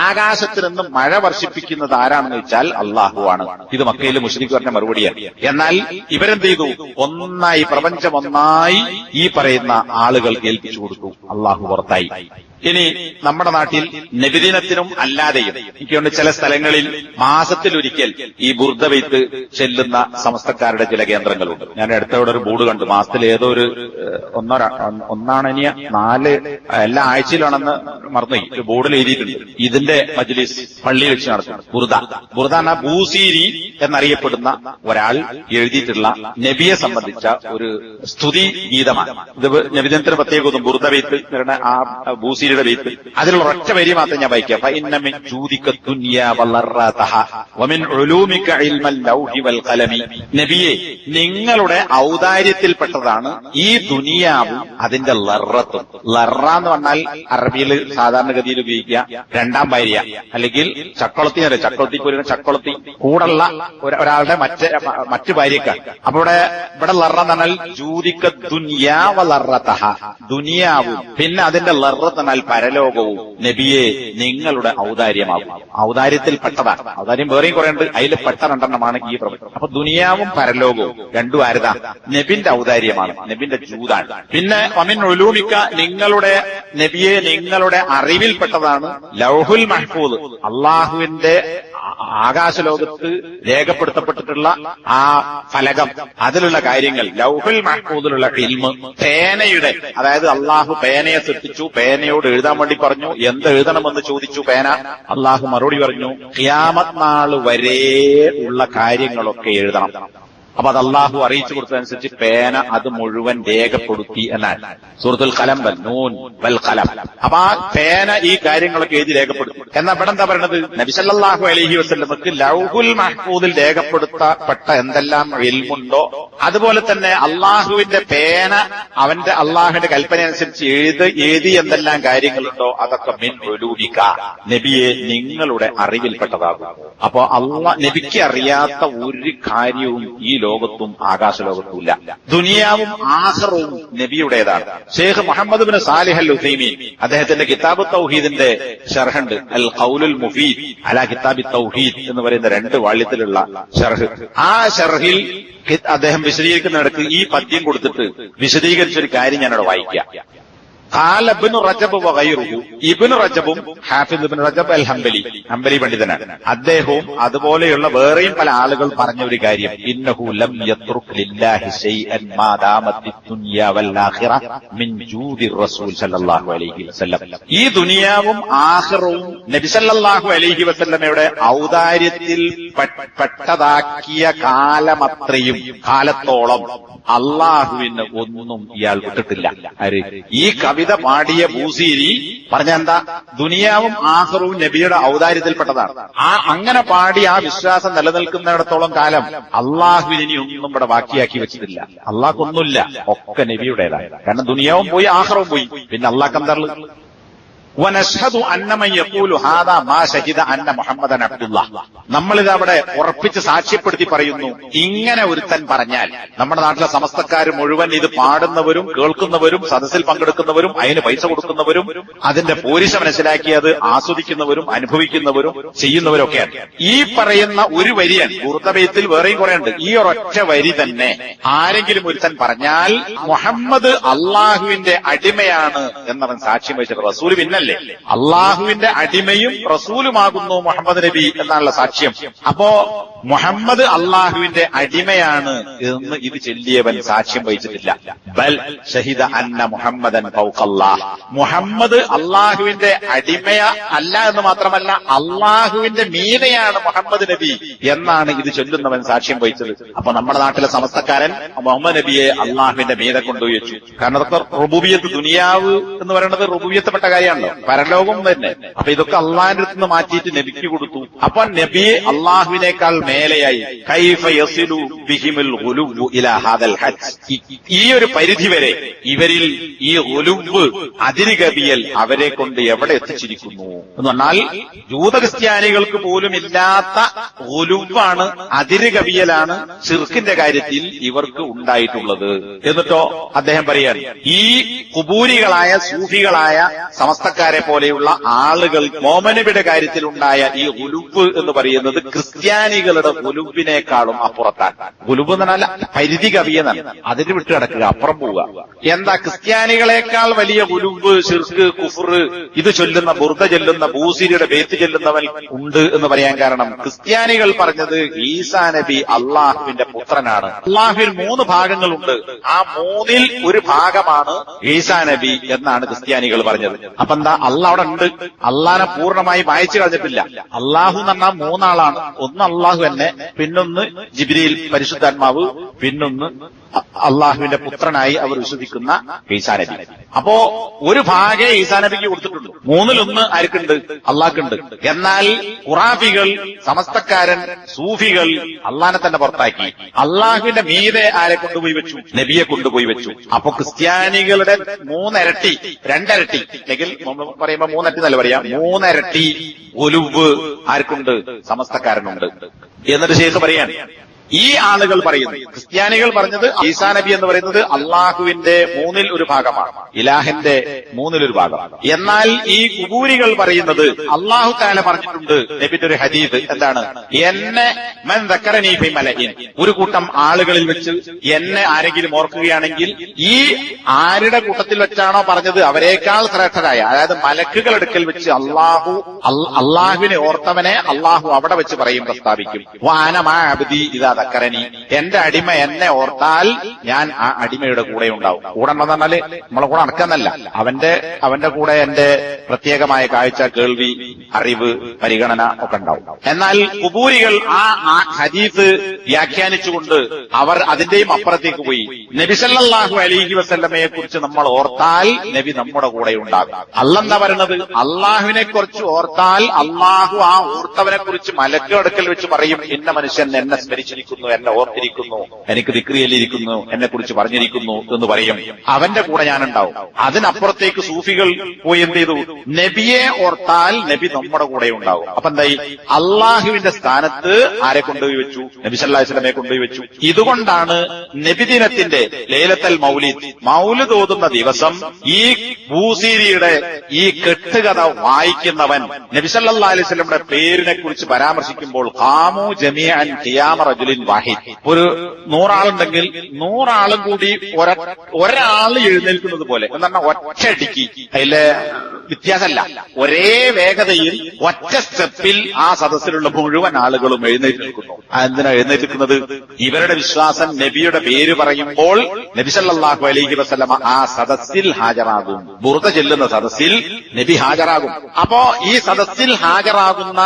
ആകാശത്തിൽ നിന്ന് മഴ വർഷിപ്പിക്കുന്നത് ആരാണെന്ന് വെച്ചാൽ അള്ളാഹുവാണ്. ഇത് മക്കയിലെ മുശ്രിക്ക് പറഞ്ഞ മറുപടിയാണ്. എന്നാൽ ഇവരെന്ത് ചെയ്തു? ഒന്നായി, പ്രപഞ്ചം ഒന്നായി ഈ പറയുന്ന ആളുകൾ ഏൽപ്പിച്ചു കൊടുത്തു. അള്ളാഹു പുറത്തായി. ഇനി നമ്മുടെ നാട്ടിൽ നബിദിനത്തിനും അല്ലാതെയും എനിക്കുണ്ട് ചില സ്ഥലങ്ങളിൽ മാസത്തിലൊരിക്കൽ ഈ ബുർദ വെയ്ത്ത് ചെല്ലുന്ന സമസ്തക്കാരുടെ ചില കേന്ദ്രങ്ങളുണ്ട്. ഞാൻ അടുത്തവിടെ ഒരു ബോർഡ് കണ്ടു. മാസത്തിൽ ഏതോ ഒരു ഒന്നാണിയ 4 എല്ലാ ആഴ്ചയിലാണെന്ന് മറന്നുപോയി, ഒരു ബോർഡിൽ എഴുതിയിട്ടുണ്ട്. ഇതിന്റെ മജ്ലിസ് പള്ളിയിൽ വെച്ച് നടത്തുന്നു. ബുർദ എന്ന ബൂസീരി എന്നറിയപ്പെടുന്ന ഒരാൾ എഴുതിയിട്ടുള്ള നബിയെ സംബന്ധിച്ച ഒരു സ്തുതി ഗീതമാണ്. ഇത് നബിദിനത്തിന് പ്രത്യേകത ബുർദ വെയ്ത്ത് ആ ബൂസി ബേത്ത്. അതിലുള്ള ഒറ്റ വരി മാത്രം ഞാൻ വായിക്കാം. നബിയെ, നിങ്ങളുടെ ഔദാര്യത്തിൽപ്പെട്ടതാണ് ഈ ദുനിയാവും അതിന്റെ ലറത്തും. ലറ എന്ന് പറഞ്ഞാൽ അറബിയിൽ സാധാരണഗതിയിൽ ഉപയോഗിക്കുക രണ്ടാം ഭാര്യ, അല്ലെങ്കിൽ ചക്കളത്തി. ചക്കളത്തിക്ക് ഒരു ചക്കളത്തി കൂടുള്ള ഒരാളുടെ മറ്റു ഭാര്യക്കാണ്. അപ്പൊ ഇവിടെ ലറ എന്ന് പറഞ്ഞാൽ ജൂദിക്ക ദുനിയാവ ലറതഹ, ദുനിയാവും പിന്നെ അതിന്റെ ലറത്ത് പരലോകവും നബിയെ നിങ്ങളുടെ ഔദാര്യമാകും. ഔദാര്യത്തിൽപ്പെട്ടതാണ്. ഔദാര്യം വേറെയും കുറെ ഉണ്ട്, അതിൽ പെട്ട 2 ഈ പ്രപഞ്ചം. അപ്പൊ ദുനിയാവും പരലോകവും രണ്ടും ആരുതാ? നബിന്റെ ഔദാര്യമാണ്, നബിന്റെ ജൂതാണ്. പിന്നെ വമിൻ ഉലൂമിക്ക, നിങ്ങളുടെ നബിയെ നിങ്ങളുടെ അറിവിൽപ്പെട്ടതാണ് ലൗഹുൽ മഹ്ഫൂദ്, അള്ളാഹുവിന്റെ ആകാശലോകത്ത് രേഖപ്പെടുത്തപ്പെട്ടിട്ടുള്ള ആ ഫലകം, അതിലുള്ള കാര്യങ്ങൾ. ലൗഹുൽ മഹ്ഫൂദിലുള്ള ഇൽമ്, പേനയുടെ, അതായത് അള്ളാഹു പേനയെ സൃഷ്ടിച്ചു, പേനയോട് എഴുതാൻ വേണ്ടി പറഞ്ഞു. എന്ത് എഴുതണമെന്ന് ചോദിച്ചു പേന. അള്ളാഹു മറുപടി പറഞ്ഞു, ഖിയാമത്ത് നാൾ വരെ ഉള്ള കാര്യങ്ങളൊക്കെ എഴുതണം. അപ്പൊ അത് അള്ളാഹു അറിയിച്ചു കൊടുത്തതനുസരിച്ച് പേന അത് മുഴുവൻ രേഖപ്പെടുത്തി എന്നാണ് സൂറത്തുൽ ഖലം, വൽ നൂൻ വൽ ഖലം. അപ്പൊ ആ പേന ഈ കാര്യങ്ങളൊക്കെ എഴുതി രേഖപ്പെടുത്തി. എന്നാ ഇവിടെ എന്താ പറയണത്? നബി സല്ലല്ലാഹു അലൈഹി വസല്ലമക്ക് ലൗഹുൽ മഹ്ഫൂദിൽ രേഖപ്പെടുത്തപ്പെട്ട എന്തെല്ലാം ഇൽമുണ്ടോ അതുപോലെ തന്നെ അള്ളാഹുവിന്റെ പേന അവന്റെ അള്ളാഹുവിന്റെ കൽപ്പന അനുസരിച്ച് എഴുതി എന്തെല്ലാം കാര്യങ്ങളുണ്ടോ അതൊക്കെ മിൻ ഉലൂമിക, നബിയെ നിങ്ങളുടെ അറിവിൽപ്പെട്ടതാകും. അപ്പോ നബിക്ക് അറിയാത്ത ഒരു കാര്യവും ഈ ലോകത്തും ആകാശലോകത്തുമില്ല. ദുനിയാവും ആഖിറവും നബിയുടേതാണ്. ഷെയ്ഖ് മുഹമ്മദ് ബിൻ സാലിഹ് അൽ ഉസൈമീൻ അദ്ദേഹത്തിന്റെ കിതാബ് തൗഹീദിന്റെ ഷർഹുണ്ട്, അൽ ഖൗലുൽ മുഫീദ് അലാ കിതാബി തൗഹീദ് എന്ന് പറയുന്ന 2 വാള്യത്തിലുള്ള ഷർഹ്. ആ ഷർഹിൽ അദ്ദേഹം വിശദീകരിക്കുന്നിടക്ക് ഈ പദ്യം കൊടുത്തിട്ട് വിശദീകരിച്ചൊരു കാര്യം ഞാനവിടെ വായിക്കാം. ഖാല ഇബ്നു റജബ് വഗൈറുഹു, ഇബ്നു റജബും ഹാഫിദ് ഇബ്നു റജബ് അൽ ഹംബലി പണ്ഡിതനാണ്. അദ്ദേഹവും അതുപോലെയുള്ള വേറെയും പല ആളുകൾ പറഞ്ഞ ഒരു കാര്യം, ഇന്നഹു ലം യത്റുക് ലില്ലാഹി ശൈഅൻ മാ ദാമത്തി ദുനിയ വൽ ആഖിറ മിൻ ജൂദി റസൂൽ സല്ലല്ലാഹു അലൈഹി വസല്ലം. ഈ ദുനിയാവും ആഖിറവും നബി സല്ലല്ലാഹു അലൈഹി വസല്ലമയുടെ ഔദാര്യത്തിൽ പെട്ടതാക്കിയ കാലമത്രയും കാലത്തോളം അള്ളാഹുവിന് ഒന്നും ഇയാൾ വിട്ടിട്ടില്ല. ആര്? ഈ കവിത പാടിയ ബൂസീരി പറഞ്ഞ എന്താ? ദുനിയാവും ആഖിറവും നബിയുടെ ഔദാര്യത്തിൽപ്പെട്ടതാണ്. അങ്ങനെ പാടി ആ വിശ്വാസം നിലനിൽക്കുന്നിടത്തോളം കാലം അള്ളാഹുവിന് ഇനി ഒന്നും ഇവിടെ ബാക്കിയാക്കി വെച്ചിട്ടില്ല. അള്ളാഹ്ക്കൊന്നുമില്ല, ഒക്കെ നബിയുടേതാണ്. കാരണം ദുനിയാവും പോയി ആഖിറവും പോയി, പിന്നെ അള്ളാഹ് എന്താ? വനശ്ഹദു അന്ന മൻ യഖൂലു ഹാദാ മാ ശഹിദ അന്ന മുഹമ്മദൻ അബ്ദുല്ലാഹ്. നമ്മളിത് അവിടെ ഉറപ്പിച്ച് സാക്ഷ്യപ്പെടുത്തി പറയുന്നു, ഇങ്ങനെ ഒരുത്തൻ പറഞ്ഞാൽ നമ്മുടെ നാട്ടിലെ സമസ്തക്കാർ മുഴുവൻ ഇത് പാടുന്നവരും കേൾക്കുന്നവരും സദസ്സിൽ പങ്കെടുക്കുന്നവരും അതിന് പൈസ കൊടുക്കുന്നവരും അതിന്റെ പോരിശ മനസ്സിലാക്കി അത് ആസ്വദിക്കുന്നവരും അനുഭവിക്കുന്നവരും ചെയ്യുന്നവരൊക്കെയാണ്. ഈ പറയുന്ന ഒരു വരിയൻ ബുർദബൈത്തിൽ വേറെയും കുറെ ഉണ്ട്. ഈ ഒരൊറ്റ വരി തന്നെ ആരെങ്കിലും ഒരുത്തൻ പറഞ്ഞാൽ മുഹമ്മദ് അള്ളാഹുവിന്റെ അടിമയാണ് എന്നവൻ സാക്ഷ്യം വഹിച്ചത്. റസൂൽ പിന്നല്ല, അള്ളാഹുവിന്റെ അടിമയും റസൂലുമാകുന്നു മുഹമ്മദ് നബി എന്നാണുള്ള സാക്ഷ്യം. അപ്പോ മുഹമ്മദ് അള്ളാഹുവിന്റെ അടിമയാണ് എന്ന് ഇത് ചൊല്ലിയവൻ സാക്ഷ്യം വഹിച്ചിട്ടില്ല. ബൽ ഷഹിദ അന്ന മുഹമ്മദൻ ഫൗഖല്ലാഹ്. മുഹമ്മദ് അള്ളാഹുവിന്റെ അടിമയ അല്ല എന്ന് മാത്രമല്ല, അള്ളാഹുവിന്റെ മീതെയാണ് മുഹമ്മദ് നബി എന്നാണ് ഇത് ചൊല്ലുന്നവൻ സാക്ഷ്യം വഹിച്ചത്. അപ്പൊ നമ്മുടെ നാട്ടിലെ സമസ്തക്കാരൻ മുഹമ്മദ് നബിയെ അള്ളാഹുവിന്റെ മീതെ കൊണ്ടുപോയി വെച്ചു. കാരണം അതൊക്കെ റുബൂബിയത്ത്, ദുനിയാവ് എന്ന് പറയുന്നത് റുബൂബിയത്തെപ്പെട്ട കാര്യമാണല്ലോ. പരലോകം തന്നെ. അപ്പൊ ഇതൊക്കെ അള്ളാഹിന്റെ അടുത്ത് നിന്ന് മാറ്റിയിട്ട് നബിക്ക് കൊടുത്തു. അപ്പൊ നബി അള്ളാഹുവിനേക്കാൾ മേലെയായി. കൈഫ യസിലു ബിഹിമുൽ ഗുലുവ്വു ഇലാ ഹാദൽ ഹജ്ജ്. ഈ ഒരു പരിധി വരെ ഇവരിൽ ഈ ഗുലുവ്വ്, അതിരുകവിയൽ അവരെ കൊണ്ട് എവിടെ എത്തിച്ചിരിക്കുന്നു എന്ന് പറഞ്ഞാൽ ജൂത ക്രിസ്ത്യാനികൾക്ക് പോലും ഇല്ലാത്ത ഗുലുവ്വാണ്, അതിരുകവിയലാണ് ശിർക്കിന്റെ കാര്യത്തിൽ ഇവർക്ക് ഉണ്ടായിട്ടുള്ളത്. എന്നിട്ടോ അദ്ദേഹം പറയാൻ, ഈ ഖുബൂരികളായ സൂഫികളായ സമസ്തക്കാരെ പോലെയുള്ള ആളുകൾ മോമനബിയുടെ കാര്യത്തിൽ ഉണ്ടായ ഈ ഗുലുവ് എന്ന് പറയുന്നത് ക്രിസ്ത്യാനികളുടെ ഗുലുവിനേക്കാളും അപ്പുറത്താണ്. ഗുലുവ് എന്ന് പറഞ്ഞാൽ പരിധി കവിയെന്നാണ്, അതിന് വിട്ടു കിടക്കുക, അപ്പുറം പോവുക. എന്താ ക്രിസ്ത്യാനികളെക്കാൾ വലിയ ഗുലുവ്, ശിർക്ക്, കുഫർ ഇത് ചൊല്ലുന്ന, ബുർദ ചൊല്ലുന്ന, ബൂസിരിയുടെ ബേത്ത് ചൊല്ലുന്നവൻ ഉണ്ട് എന്ന് പറയാൻ കാരണം, ക്രിസ്ത്യാനികൾ പറഞ്ഞത് ഈസാ നബി അള്ളാഹുവിന്റെ പുത്രനാണ്. അള്ളാഹുവിൽ 3 ഭാഗങ്ങളുണ്ട്, ആ 3-ൽ ഒരു ഭാഗമാണ് ഈസാ നബി എന്നാണ് ക്രിസ്ത്യാനികൾ പറഞ്ഞത്. അപ്പൊ എന്താ, അള്ളാഹ് അവിടെ ഉണ്ട്, അള്ളാഹിനെ പൂർണ്ണമായി മായച്ചു കളഞ്ഞിട്ടില്ല. അള്ളാഹു എന്ന് പറഞ്ഞാൽ 3 ആളാണ്. ഒന്ന് അള്ളാഹു തന്നെ, പിന്നൊന്ന് ജിബ്രീൽ പരിശുദ്ധാത്മാവ്, പിന്നൊന്ന് അള്ളാഹുവിന്റെ പുത്രനായി അവർ വിശ്വസിക്കുന്ന ഈസാ നബി. അപ്പോ ഒരു ഭാഗേ ഈസാ നബിക്ക് കൊടുത്തിട്ടുണ്ട്, 3-ൽ 1 ആർക്കുണ്ട്? അള്ളാഹ്ക്കുണ്ട്. എന്നാൽ ഖുറാഫികൾ, സമസ്തക്കാരൻ, സൂഫികൾ അള്ളാഹിനെ തന്നെ പുറത്താക്കി. അള്ളാഹുവിന്റെ മീതെ ആരെ കൊണ്ടുപോയി വെച്ചു? നബിയെ കൊണ്ടുപോയി വെച്ചു. അപ്പൊ ക്രിസ്ത്യാനികളുടെ 3 ഇരട്ടി, 2 ഇരട്ടി, അല്ലെങ്കിൽ പറയുമ്പോ 3 ഇരട്ടി എന്നല്ല പറയാം, 3 ഇരട്ടി ഗുലുവ് ആർക്കുണ്ട്? സമസ്തക്കാരനുണ്ട്. എന്നിട്ട് ശേഖ് പറയാൻ, ഈ ആളുകൾ പറയുന്നു, ക്രിസ്ത്യാനികൾ പറഞ്ഞത് ഈസാ നബി എന്ന് പറയുന്നത് അള്ളാഹുവിന്റെ 3-ൽ ഒരു ഭാഗമാണ്, ഇലാഹിന്റെ 3-ൽ ഒരു ഭാഗം. എന്നാൽ ഈ കുബൂരികൾ പറയുന്നത് അള്ളാഹു തആല പറഞ്ഞിട്ടുണ്ട് നബിയുടെ ഒരു ഹദീസ്, എന്താണ്? എന്നെ മൻ ദക്കറനീ ഫീ മലഇൻ, ഒരു കൂട്ടം ആളുകളിൽ വെച്ച് എന്നെ ആരെങ്കിലും ഓർക്കുകയാണെങ്കിൽ, ഈ ആരുടെ കൂട്ടത്തിൽ വെച്ചാണോ പറഞ്ഞത് അവരെക്കാൾ ശ്രേഷ്ഠരായ, അതായത് മലക്കുകൾ അടുക്കൽ വെച്ച് അള്ളാഹുവിനെ ഓർത്തവനെ അള്ളാഹു അവിടെ വെച്ച് പറയും, പ്രസ്താവിക്കും. വാന മാ അബ്ദി ഇദാ ദക്കറനി, എന്റെ അടിമ എന്നെ ഓർത്താൽ ഞാൻ ആ അടിമയുടെ കൂടെ ഉണ്ടാവും. കൂടെ ഉണ്ടെന്ന് പറഞ്ഞാല് നമ്മളെ കൂടെ നടക്കുന്നല്ല, അവന്റെ കൂടെ എന്റെ പ്രത്യേകമായ കാഴ്ച, കേൾവി, അറിവ്, പരിഗണന ഒക്കെ ഉണ്ടാവും. എന്നാൽ കുബൂരികൾ ആ ഹദീസ് വ്യാഖ്യാനിച്ചുകൊണ്ട് അവർ അതിന്റെയും അപ്പുറത്തേക്ക് പോയി. നബി സല്ലല്ലാഹു അലൈഹി വസല്ലമയെ കുറിച്ച് നമ്മൾ ഓർത്താൽ നബി നമ്മുടെ കൂടെ ഉണ്ടാകും. അള്ളെന്താ പറയുന്നത്? അള്ളാഹുവിനെ കുറിച്ച് ഓർത്താൽ അള്ളാഹു ആ ഓർത്തവനെ കുറിച്ച് മലക്ക് അടുക്കൽ വെച്ച് പറയും, ഇന്ന മനുഷ്യൻ എന്നെ സ്മരിച്ചിരിക്കുന്നു, എന്നെ ഓർത്തിരിക്കുന്നു, എനിക്ക് ദിക്റിയിലിരിക്കുന്നു, എന്നെ കുറിച്ച് പറഞ്ഞിരിക്കുന്നു എന്ന് പറയും. അവന്റെ കൂടെ ഞാനുണ്ടാവും. അതിനപ്പുറത്തേക്ക് സൂഫികൾ പോയി എന്ത് ചെയ്തു? നബിയെ ഓർത്താൽ നബി നമ്മുടെ കൂടെ ഉണ്ടാവും. അപ്പൊ എന്തായി? അള്ളാഹുവിന്റെ സ്ഥാനത്ത് ആരെ കൊണ്ടുപോയി വെച്ചു? നബി സല്ലല്ലാഹു അലൈഹി വസല്ലമയെ കൊണ്ടുപോയി വെച്ചു. ഇതുകൊണ്ടാണ് നബിദിനത്തിന്റെ ലൈലത്തുൽ മൗലിദ് ഓതുന്ന ദിവസം ഈ ബൂസീരിയുടെ ഈ കെട്ടുകഥ വായിക്കുന്നവൻ നബി സല്ലല്ലാഹു അലൈഹി വസല്ലമയുടെ പേരിനെ കുറിച്ച് പരാമർശിക്കുമ്പോൾ ഖാമു ജമീഅൻ ഖിയാമ റജുലിൻ വാഹിദ്, ഒരു 100 ആളുണ്ടെങ്കിൽ 100 ആളും കൂടി ഒരാൾ എഴുന്നേൽക്കുന്നത് പോലെ എന്ന് പറഞ്ഞാൽ ഒറ്റയടിക്ക്, അതിലെ വ്യത്യാസമല്ല, ഒരേ വേഗതയിൽ ഒറ്റ സ്റ്റെപ്പിൽ ആ സദസ്സിലുള്ള മുഴുവൻ ആളുകളും എഴുന്നേറ്റ് നിൽക്കുന്നു. എന്തിനാ എഴുന്നേൽക്കുന്നത്? ഇവരുടെ വിശ്വാസം നബിയുടെ പേര് പറയുമ്പോൾ നബി സല്ലല്ലാഹു അലൈഹി വസല്ലമ ആ സദസ്സിൽ ഹാജരാകും. ബുർദ ചെല്ലുന്ന സദസ്സിൽ നബി ഹാജരാകും. അപ്പോ ഈ സദസ്സിൽ ഹാജരാകുന്ന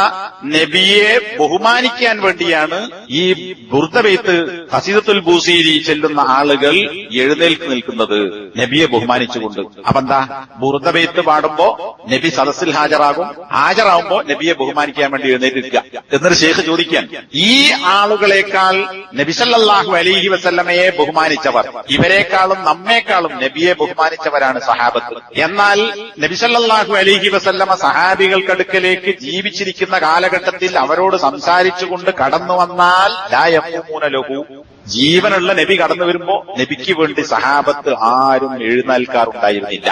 നബിയെ ബഹുമാനിക്കാൻ വേണ്ടിയാണ് ഈ ബുർദ ബൈത്ത് ഖസീദത്തുൽ ബൂസീരി ചെല്ലുന്ന ആളുകൾ എഴുന്നേൽക്ക് നിൽക്കുന്നത്, നബിയെ ബഹുമാനിച്ചുകൊണ്ട്. അപ്പൊ എന്താ? ബുർദ ബൈത്ത് പാടുമ്പോ നബി സദസ്സിൽ ഹാജരാകുമ്പോ നബിയെ ബഹുമാനിക്കാൻ വേണ്ടി എഴുന്നേൽക്കുക. എന്നൊരു ശേഖ് ചോദിക്കാൻ, ഈ ആളുകളെക്കാൾ നബി സല്ലല്ലാഹു അലൈഹി വസല്ലമയെ ബഹുമാനിച്ചവർ, ഇവരെക്കാളും നമ്മേക്കാളും നബിയെ ബഹുമാനിച്ചവരാണ് സഹാബത്ത്. എന്നാൽ നബി സല്ലല്ലാഹു അലൈഹി വസല്ലമ സഹാബികൾക്കടുക്കലേക്ക് ജീവിച്ചിരിക്കുന്ന കാലഘട്ടത്തിൽ അവരോട് സംസാരിച്ചുകൊണ്ട് കടന്നു വന്നാൽ ലാ യഖൂമൂന ലഹു, ജീവനുള്ള നബി കടന്നു വരുമ്പോ നബിക്ക് വേണ്ടി സഹാബത്ത് ആരും എഴുന്നേൽക്കാറുണ്ടായിരുന്നില്ല.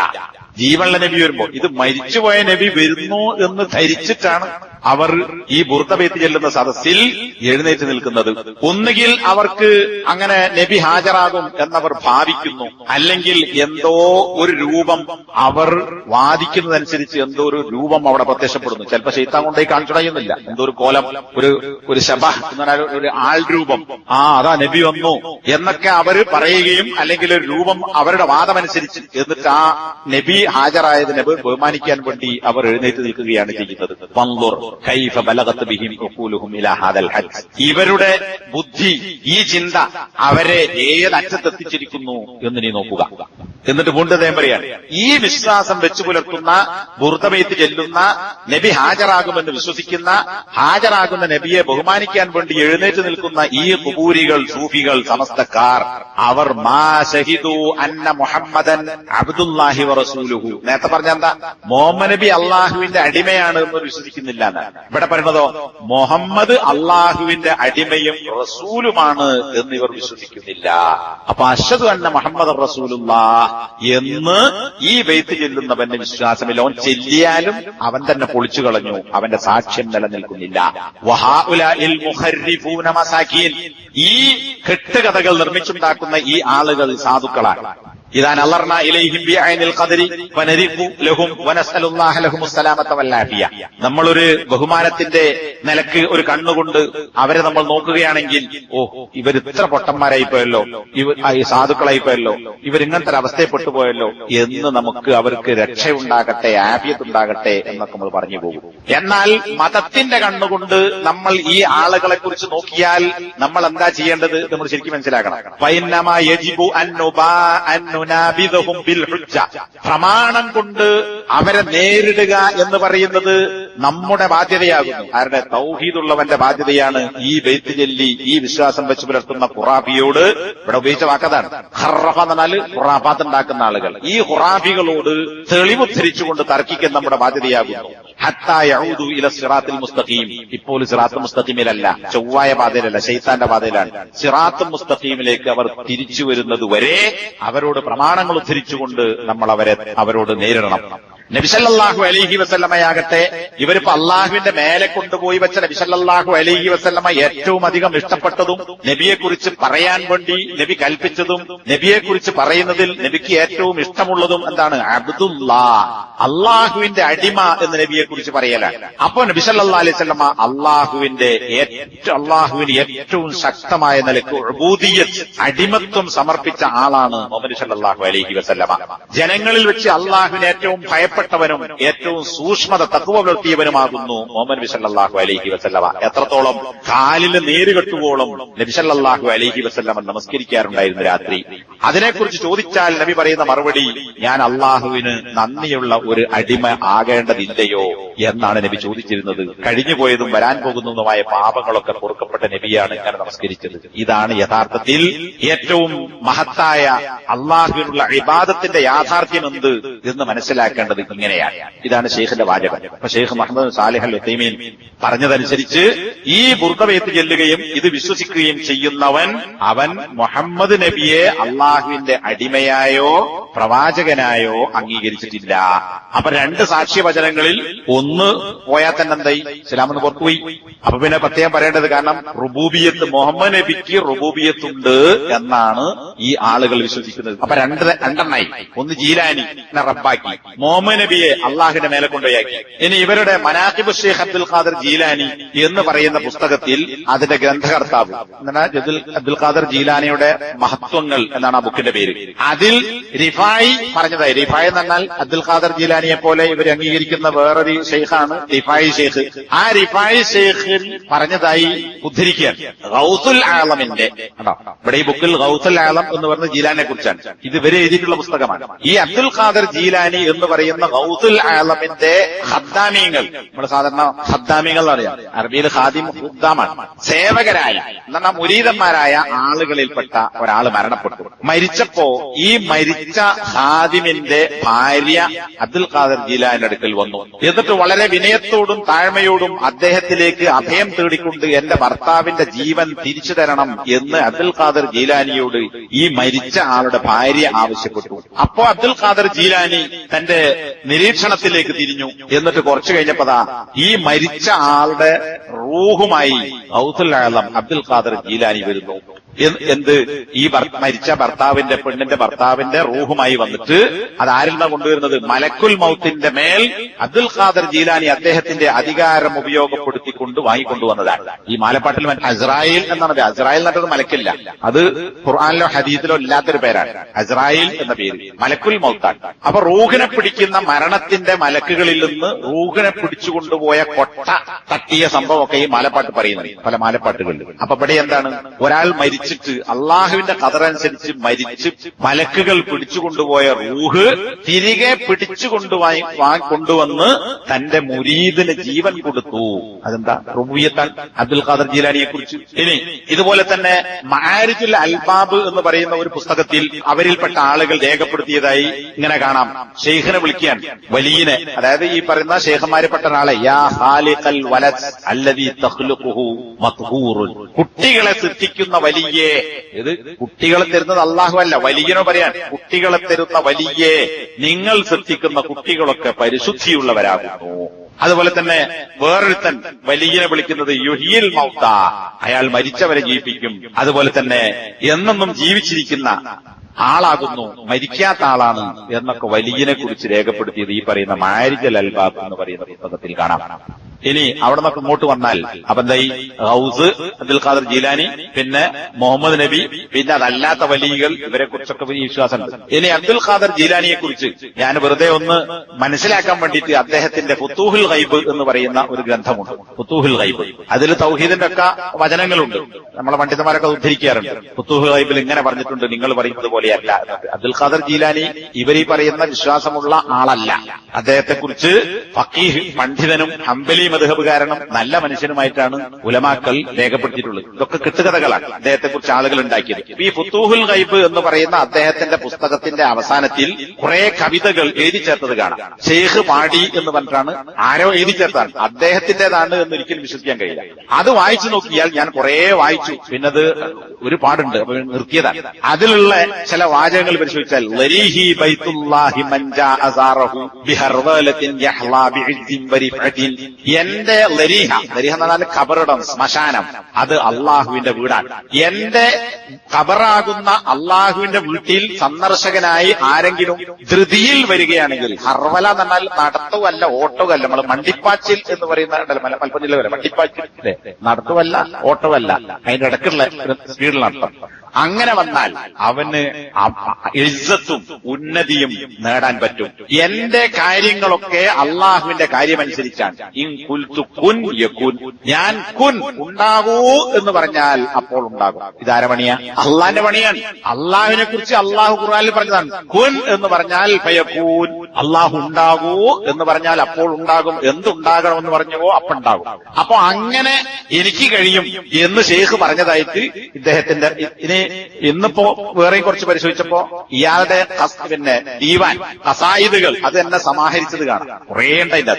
ജീവനുള്ള നബി വരുമ്പോ, ഇത് മരിച്ചുപോയ നബി വരുന്നു എന്ന് ധരിച്ചിട്ടാണ് അവർ ഈ ബുർദ ബൈത്ത് ചെല്ലുന്ന സദസ്സിൽ എഴുന്നേറ്റ് നിൽക്കുന്നത്. ഒന്നുകിൽ അവർക്ക് അങ്ങനെ നബി ഹാജരാകും എന്നവർ ഭാവിക്കുന്നു, അല്ലെങ്കിൽ എന്തോ ഒരു രൂപം, അവർ വാദിക്കുന്നതനുസരിച്ച് എന്തോ ഒരു രൂപം അവിടെ പ്രത്യക്ഷപ്പെടുന്നു. ചിലപ്പോ ശൈത്താൻ കൊണ്ടേ കാണിച്ചു കഴിയുന്നില്ല, എന്തോ ഒരു കോലം, ഒരു ശബഹ് എന്ന് പറഞ്ഞാൽ ഒരു ആൾ രൂപം, അതാ നബി വന്നു എന്നൊക്കെ അവര് പറയുകയും, അല്ലെങ്കിൽ ഒരു രൂപം അവരുടെ വാദമനുസരിച്ച്, എന്നിട്ട് ആ നബി ഹാജരായതിനെ ബഹുമാനിക്കാൻ വേണ്ടി അവർ എഴുന്നേറ്റ് നിൽക്കുകയാണ് ചെയ്യുന്നത്. പന്തുർ കൈഫ ബലഗത് ബിഹിം ഉഖൂലുഹും ഇലാ ഹാദൽ ഹദ്. ഇവരുടെ ബുദ്ധി, ഈ ചിന്ത അവരെ ഏതറ്റത്തെത്തിച്ചിരിക്കുന്നു എന്ന് നീ നോക്കുക. എന്നിട്ട് വീണ്ടും പറയാണ്, ഈ വിശ്വാസം വെച്ചു പുലർത്തുന്ന, ബുർദബൈത്ത് ചെല്ലുന്ന, നബി ഹാജരാകുമെന്ന് വിശ്വസിക്കുന്ന, ഹാജരാകുന്ന നബിയെ ബഹുമാനിക്കാൻ വേണ്ടി എഴുന്നേറ്റ് നിൽക്കുന്ന ഈ ഖുബൂരികൾ, സൂഫികൾ, സമസ്തക്കാർ, അവർ മാ ശഹിദു അന്ന മുഹമ്മദൻ അബ്ദുല്ലാഹി വറസൂലുഹു. നേരത്തെ പറഞ്ഞ എന്താ? മുഹമ്മദ് നബി അള്ളാഹുവിന്റെ അടിമയാണ് എന്ന് വിശ്വസിക്കുന്നില്ല. ഇവിടെ പറയുന്നതോ മുഹമ്മദ് അള്ളാഹുവിന്റെ അടിമയും റസൂലുമാണ് എന്ന് ഇവർ വിശ്വസിക്കുന്നില്ല. അപ്പൊ അശ്ഹദു അന്ന മുഹമ്മദ് റസൂലുള്ളാഹ് എന്ന് ഈ ബൈത്ത് ചെല്ലുന്നവന്റെ വിശ്വാസമില്ല. അവൻ ചെല്ലിയാലും അവൻ തന്നെ പൊളിച്ചു കളഞ്ഞു, അവന്റെ സാക്ഷ്യം നിലനിൽക്കുന്നില്ല. വഹാഉലാഇൽ മുഖർരിഫൂന മസാകീൻ. ഈ കെട്ടുകഥകൾ നിർമ്മിച്ചുണ്ടാക്കുന്ന ഈ ആളുകൾ സാധുക്കളാണ്. ഇദാ നളർനാ ഇലൈഹിം ബിഐനിൽ ഖദരി ഫനരിഖു ലഹും വനസ്അലുല്ലാഹ ലഹുമുസ് സലാമത വല്ലാഫിയ. നമ്മളൊരു ബഹുമാനത്തിന്റെ നിലക്ക് ഒരു കണ്ണുകൊണ്ട് അവരെ നമ്മൾ നോക്കുകയാണെങ്കിൽ, ഓ ഇവർ ഇത്ര പൊട്ടന്മാരായി പോയല്ലോ, ഈ സാധുക്കളായി പോയല്ലോ, ഇവരിങ്ങനത്തെ ഒരു അവസ്ഥയെപ്പെട്ടു പോയല്ലോ എന്ന് നമുക്ക് അവർക്ക് രക്ഷയുണ്ടാകട്ടെ, ആഫിയത്തുണ്ടാകട്ടെ എന്നൊക്കെ നമ്മൾ പറഞ്ഞു പോകും. എന്നാൽ മതത്തിന്റെ കണ്ണുകൊണ്ട് നമ്മൾ ഈ ആളുകളെ കുറിച്ച് നോക്കിയാൽ നമ്മൾ എന്താ ചെയ്യേണ്ടത് നമ്മൾ ശരിക്കും മനസ്സിലാക്കണം. ഫഇന്നമാ യജിബു അൻ പ്രമാണം കൊണ്ട് അവരെ നേരിടുക എന്ന് പറയുന്നത് നമ്മുടെ ബാധ്യതയാകുന്നു. ആരുടെ? തൗഹീദുള്ളവന്റെ ബാധ്യതയാണ്. ഈ ബൈത്ത് ചൊല്ലി ഈ വിശ്വാസം വെച്ച് പുലർത്തുന്ന ഖുറാഫിയോട്, ഇവിടെ ഉപയോഗിച്ച വാക്കതാണ് ഖറഫ എന്നാൽ ഖുറാഫാത്ത് ഉണ്ടാക്കുന്ന ആളുകൾ, ഈ ഖുറാഫികളോട് തെളിവുദ്ധരിച്ചുകൊണ്ട് തർക്കിക്കാൻ നമ്മുടെ ബാധ്യതയാകുന്നു. ഹത്താ യഊദു ഇല സിറാത്തിൽ മുസ്തഖീം. ഇപ്പോൾ സിറാത്തുൽ മുസ്തഖീമിലല്ല, ചൊവ്വായ പാതയിലല്ല, ശൈത്താന്റെ പാതയിലാണ്. സിറാത്തുൽ മുസ്തഖീമിലേക്ക് അവർ തിരിച്ചു വരുന്നത് വരെ അവരോട് പ്രമാണങ്ങൾ ഉദ്ധരിച്ചുകൊണ്ട് നമ്മൾ അവരോട് നേരിടണം. നബി സല്ലല്ലാഹു അലൈഹി വസല്ലമയാകട്ടെ, ഇവരിപ്പോ അള്ളാഹുവിന്റെ മേലെ കൊണ്ടുപോയി വെച്ച നബി സല്ലല്ലാഹു അലൈഹി വസല്ലമ ഏറ്റവും അധികം ഇഷ്ടപ്പെട്ടതും നബിയെക്കുറിച്ച് പറയാൻ വേണ്ടി നബി കൽപ്പിച്ചതും നബിയെക്കുറിച്ച് പറയുന്നതിൽ നബിക്ക് ഏറ്റവും ഇഷ്ടമുള്ളതും എന്താണ്? അബ്ദുല്ലാഹ്, അള്ളാഹുവിന്റെ അടിമ എന്ന് നബിയെക്കുറിച്ച് പറയലാണ്. അപ്പോ നബി സല്ലല്ലാഹു അലൈഹി വസല്ലമ അള്ളാഹുവിന് ഏറ്റവും ശക്തമായ നിലയ്ക്ക് ഉബൂദിയ്യത്ത്, അടിമത്വം സമർപ്പിച്ച ആളാണ് മുഹമ്മദ് സല്ലല്ലാഹു അലൈഹി വസല്ലമ. ജനങ്ങളിൽ വെച്ച് അള്ളാഹുവിന് ഏറ്റവും ഭയപ്പെട്ടവനും ഏറ്റവും സൂക്ഷ്മത തഖ്വ പുലർത്തിയവനുമാകുന്നു മുഹമ്മദ് നബി സല്ലല്ലാഹു അലൈഹി വസല്ലമ. എത്രത്തോളം? കാലിൽ നീരുകെട്ടുവോളം നബി സല്ലല്ലാഹു അലൈഹി വസല്ലമ നമസ്കരിക്കാറുണ്ടായിരുന്നു രാത്രി. അതിനെക്കുറിച്ച് ചോദിച്ചാൽ നബി പറയുന്ന മറുപടി, ഞാൻ അള്ളാഹുവിന് നന്ദിയുള്ള ഒരു അടിമ ആകേണ്ടതില്ലയോ എന്നാണ് നബി ചോദിച്ചിരുന്നത്. കഴിഞ്ഞുപോയതും വരാൻ പോകുന്നതുമായ പാപങ്ങളൊക്കെ പൊറുക്കപ്പെട്ട നബിയാണ് ഇങ്ങനെ നമസ്കരിച്ചത്. ഇതാണ് യഥാർത്ഥത്തിൽ ഏറ്റവും മഹത്തായ അള്ളാഹുവിനുള്ള ഇബാദത്തിന്റെ യാഥാർത്ഥ്യം എന്ത് എന്ന് മനസ്സിലാക്കേണ്ടത് ഇങ്ങനെയാണ്. ഇതാണ് ഷെയ്ഖിന്റെ വാചകം. അപ്പൊ ഷെയ്ഖ് മുഹമ്മദ് സാലിഹ് അൽ ഉത്തൈമീൻ പറഞ്ഞതനുസരിച്ച് ഈ ബുർദബൈത്ത് ചെല്ലുകയും ഇത് വിശ്വസിക്കുകയും ചെയ്യുന്നവൻ, അവൻ മുഹമ്മദ് നബിയെ അള്ളാഹുവിന്റെ അടിമയായോ പ്രവാചകനായോ അംഗീകരിച്ചിട്ടില്ല. അപ്പൊ രണ്ട് സാക്ഷ്യവചനങ്ങളിൽ ഒന്ന് പോയാൽ തന്നെ എന്തായി? ഇസ്ലാമെന്ന് പുറത്തുപോയി. അപ്പൊ പിന്നെ പ്രത്യേകം പറയേണ്ടത്, കാരണം റുബൂബിയത്ത്, മുഹമ്മദ് നബിക്ക് റുബൂബിയത്തുണ്ട് എന്നാണ് ഈ ആളുകൾ വിശ്വസിക്കുന്നത്. അപ്പൊ രണ്ടെണ്ണായി. ഒന്ന് ജീലാനി റബ്ബാക്കി, മുഹമ്മദ് നബിയെ അള്ളാഹുവിന്റെ മേലെ കൊണ്ടുപോയാക്കി. ഇനി ഇവരുടെ മനാഖിബ് ഷെയ്ഖ് അബ്ദുൽ ഖാദർ ജീലാനി എന്ന് പറയുന്ന പുസ്തകത്തിൽ അതിന്റെ ഗ്രന്ഥകർത്താവ് അബ്ദുൽ ഖാദർ ജീലാനിയുടെ മഹത്വങ്ങൾ എന്നാണ് ആ ബുക്കിന്റെ പേര്. അതിൽ റിഫായി പറഞ്ഞതായി. റിഫായി എന്ന് പറഞ്ഞാൽ അബ്ദുൽ ഖാദർ ജീലാനിയെ പോലെ ഇവർ അംഗീകരിക്കുന്ന വേറൊരു ഷെയ്ഖാണ് റിഫായി ഷെയ്ഖ്. ആ റിഫായി ഷെയ്ഖ് പറഞ്ഞതായി ഉദ്ധരിക്കുകയാണ്. ഗൗസുൽ ആലമിന്റെ, ഇവിടെ ഈ ബുക്കിൽ ഗൗസുൽ ആലം എന്ന് പറഞ്ഞ ജീലാനെ കുറിച്ചാണ്. ഇത് ഇവരെ എഴുതിയിട്ടുള്ള പുസ്തകമാണ്. ഈ അബ്ദുൽ ഖാദർ ജീലാനി എന്ന് പറയുന്ന ഗൗസുൽ ആലമിന്റെ ഖദ്ദാമീങ്ങൾ, നമ്മൾ സാധാരണ ഖദ്ദാമീങ്ങൾ എന്ന് പറയാം, അറബിയിൽ ഖാദിം ഖുദ്ദാമാണ്, സേവകരായ എന്നാൽ മുരീദന്മാരായ ആളുകളിൽപ്പെട്ട ഒരാൾ മരണപ്പെട്ടു. മരിച്ചപ്പോ ഈ മരിച്ച ഖാദിമിന്റെ ഭാര്യ അബ്ദുൽ ഖാദർ ജീലാനിന്റെ അടുക്കൽ വന്നു. എന്നിട്ട് വളരെ വിനയത്തോടും താഴ്മയോടും അദ്ദേഹത്തിലേക്ക് അഭയം തേടിക്കൊണ്ട് എന്റെ ഭർത്താവിന്റെ ജീവൻ തിരിച്ചു തരണം എന്ന് അബ്ദുൽ ഖാദർ ജീലാനിയോട് ഈ മരിച്ച ആളുടെ ഭാര്യ ആവശ്യപ്പെട്ടു. അപ്പോ അബ്ദുൽ ഖാദർ ജീലാനി തന്റെ നിരീക്ഷണത്തിലേക്ക് തിരിഞ്ഞു. എന്നിട്ട് കുറച്ചു കഴിഞ്ഞപ്പോഴാ ഈ മരിച്ച ആളുടെ റൂഹുമായി ഗൗസുൽ ആലം അബ്ദുൽ ഖാദർ ജീലാനി വരുന്നു. എന്ത്? ഈ മരിച്ച ഭർത്താവിന്റെ പെണ്ണിന്റെ ഭർത്താവിന്റെ റൂഹുമായി വന്നിട്ട് അത് ആരിൽ നിന്നാണ് കൊണ്ടുവരുന്നത്? മലക്കുൽ മൗത്തിന്റെ മേൽ അബ്ദുൽ ഖാദർ ജീലാനി അദ്ദേഹത്തിന്റെ അധികാരം ഉപയോഗപ്പെടുത്തി നിർത്തിക്കൊണ്ട് വാങ്ങിക്കൊണ്ടുവന്നതാണ്. ഈ മാലപ്പാട്ടിൽ അസ്രായേൽ എന്നാണ്. അസ്രായേൽ എന്നിട്ടൊരു മലക്കില്ല, അത് ഖുർആനിലോ ഹദീസിലോ ഇല്ലാത്തൊരു പേരാണ്. അസ്രായേൽ എന്ന പേര് മലക്കുൽ മൗത്താണ്. അപ്പൊ റൂഹിനെ പിടിക്കുന്ന മരണത്തിന്റെ മലക്കുകളിൽ നിന്ന് റൂഹിനെ പിടിച്ചുകൊണ്ടുപോയ കൊട്ട തട്ടിയ സംഭവമൊക്കെ ഈ മാലപ്പാട്ട് പറയുന്നത് പല മാലപ്പാട്ടുകളിൽ. അപ്പൊ ഇവിടെ എന്താണ്, ഒരാൾ മരിച്ചിട്ട് അള്ളാഹുവിന്റെ ഖദറനുസരിച്ച് മരിച്ച് മലക്കുകൾ പിടിച്ചുകൊണ്ടുപോയ റൂഹ് തിരികെ കൊണ്ടുവന്ന് തന്റെ മുരീദിന് ജീവൻ കൊടുത്തു. അതെന്താ റുബൂബിയ്യത്താണ് അബ്ദുൽ ഖാദർ ജീലാനിയെ കുറിച്ച്. ഇനി ഇതുപോലെ തന്നെ മആരിജുൽ അൽബാബ് എന്ന് പറയുന്ന ഒരു പുസ്തകത്തിൽ അവരിൽപ്പെട്ട ആളുകൾ രേഖപ്പെടുത്തിയതായി ഇങ്ങനെ കാണാം. ഷെയ്ഖിനെ വിളിക്കാൻ വലിയനെ, അതായത് ഈ പറയുന്ന ഷെയ്ഖന്മാരെപ്പെട്ട ഒരാളെ, യാ ഖാലിഖൽ വലദ് അല്ലദീ തഖ്ലുഖുഹു മത്ഹൂറുൻ, കുട്ടികളെ സൃഷ്ടിക്കുന്ന വലിയേ. ഇത് കുട്ടികളെ തരുന്നത് അല്ലാഹു അല്ല, വലിയനോ പറയാൻ, കുട്ടികളെ തരുന്ന വലിയേ, നിങ്ങൾ സൃഷ്ടിക്കുന്ന കുട്ടികളൊക്കെ പരിശുദ്ധിയുള്ളവരാകുന്നു. അതുപോലെ തന്നെ വേറൊരുത്തൻ വലിയനെ വിളിക്കുന്നത് യുഹിയിൽ മൗത്ത, അയാൾ മരിച്ചവരെ ജീവിപ്പിക്കും. അതുപോലെ തന്നെ എന്നെന്നും ജീവിച്ചിരിക്കുന്ന ആളാകുന്നു, മരിക്കാത്ത ആളാണ് എന്നൊക്കെ വലിയനെ കുറിച്ച് രേഖപ്പെടുത്തിയത് ഈ പറയുന്ന മആരിജുൽ അൽബാബ് എന്ന് പറയുന്ന പുസ്തകത്തിൽ കാണാം. ഇനി അവിടെ നിന്നൊക്കെ ഇങ്ങോട്ട് വന്നാൽ അപ്പൊ എന്താ, ഈ ഗൗസ് അബ്ദുൽ ഖാദർ ജീലാനി, പിന്നെ മുഹമ്മദ് നബി, പിന്നെ അതല്ലാത്ത വലിയകൾ, ഇവരെ കുറിച്ചൊക്കെ വലിയ വിശ്വാസമുണ്ട്. ഇനി അബ്ദുൽ ഖാദർ ജീലാനിയെ കുറിച്ച് ഞാൻ വെറുതെ ഒന്ന് മനസ്സിലാക്കാൻ വേണ്ടിയിട്ട് അദ്ദേഹത്തിന്റെ ഫുതൂഹുൽ ഗൈബ് എന്ന് പറയുന്ന ഒരു ഗ്രന്ഥമുണ്ട്. ഫുതൂഹുൽ ഗൈബ്, അതിൽ തൗഹീദിന്റെ ഒക്കെ വചനങ്ങളുണ്ട്. നമ്മളെ പണ്ഡിതന്മാരൊക്കെ ഉദ്ധരിക്കാറുണ്ട്. ഫുതൂഹുൽ ഗൈബിൽ ഇങ്ങനെ പറഞ്ഞിട്ടുണ്ട്, നിങ്ങൾ പറയുന്നത് പോലെയല്ല. അബ്ദുൽ ഖാദർ ജീലാനി ഇവരീ പറയുന്ന വിശ്വാസമുള്ള ആളല്ല. അദ്ദേഹത്തെ കുറിച്ച് ഫഖീഹ്, പണ്ഡിതനും ഹംബലി മദ്ഹബുകാരനും നല്ല മനുഷ്യനുമായിട്ടാണ് ഉലമാക്കൾ രേഖപ്പെടുത്തിയിട്ടുള്ളത്. ഇതൊക്കെ കെട്ടുകഥകളാണ് അദ്ദേഹത്തെ കുറിച്ച് ആളുകൾ ഉണ്ടാക്കിയത്. ഈ ഫുതൂഹുൽ ഗൈബ് എന്ന് പറയുന്ന അദ്ദേഹത്തിന്റെ പുസ്തകത്തിന്റെ അവസാനത്തിൽ കുറെ കവിതകൾ എഴുതി ചേർത്തത് കാണാം. ഷെയ്ഖ് പാടി എന്ന് പറഞ്ഞിട്ടാണ്, ആരോ എഴുതി ചേർത്താണ്, അദ്ദേഹത്തിന്റേതാണ് എന്ന് ഒരിക്കലും വിശ്വസിക്കാൻ കഴിയില്ല. അത് വായിച്ചു നോക്കിയാൽ ഞാൻ കുറെ വായിച്ചു, പിന്നത് ഒരു പാടുണ്ട്, നിർത്തിയതാണ്. അതിലുള്ള ചില വാചകങ്ങൾ പരിശോധിച്ചാൽ, ലരീഹി ബൈത്തുല്ലാഹി മൻജാ അസാറഹു ബിഹർവലത്തിൻ യഹ്ലാ ബിഇദ്ദിൻ വരിഫഅത്തിൻ, എന്റെ ലരീഹ, ലരീഹ എന്ന് പറഞ്ഞാൽ ഖബറിടം, ശ്മശാനം, അത് അള്ളാഹുവിന്റെ വീടാണ്. എന്റെ ഖബറാകുന്ന അള്ളാഹുവിന്റെ വീട്ടിൽ സന്ദർശകനായി ആരെങ്കിലും ധൃതിയിൽ വരികയാണെങ്കിൽ, ഹർവല എന്ന് പറഞ്ഞാൽ നടത്തുവല്ല ഓട്ടവുമല്ല, നമ്മൾ മണ്ടിപ്പാച്ചിൽ എന്ന് പറയുന്ന മലപ്പുറം ജില്ല വരെ മണ്ടിപ്പാച്ചിൽ, നടത്തുവല്ല ഓട്ടവല്ല, അതിന്റെ ഇടയ്ക്കുള്ള സ്പീഡിൽ നടത്തം. അങ്ങനെ വന്നാൽ അവന് ഇസ്സത്തും ഉന്നതിയും നേടാൻ പറ്റും. എന്റെ കാര്യങ്ങളൊക്കെ അള്ളാഹുവിന്റെ കാര്യമനുസരിച്ചാണ്. ഇൻ ഖുൽതു കുൻ യകുൻ, ഞാൻ കുൻ ഉണ്ടാകൂ എന്ന് പറഞ്ഞാൽ അപ്പോൾ ഉണ്ടാകും. ഇതാര പണിയാ? അള്ളാന്റെ പണിയാണ്. അള്ളാഹുവിനെ കുറിച്ച് അള്ളാഹു ഖുർആനിൽ പറഞ്ഞതാണ്, കുൻ എന്ന് പറഞ്ഞാൽ ഫയകൂൻ, അള്ളാഹു ഉണ്ടാകൂ എന്ന് പറഞ്ഞാൽ അപ്പോൾ ഉണ്ടാകും. എന്തുണ്ടാകണമെന്ന് പറഞ്ഞവോ അപ്പുണ്ടാകും. അപ്പൊ അങ്ങനെ എനിക്ക് കഴിയും എന്ന് ഷെയ്ഖ് പറഞ്ഞതായിട്ട് ഇദ്ദേഹത്തിന്റെ ഇന്നിപ്പോ വേറെയും കുറച്ച് പരിശോധിച്ചപ്പോ ഇയാളുടെ പിന്നെ ദീവാൻ ഖസായിദുകൾ അത് തന്നെ സമാഹരിച്ചത് കാണാം, കുറേ ഉണ്ട്.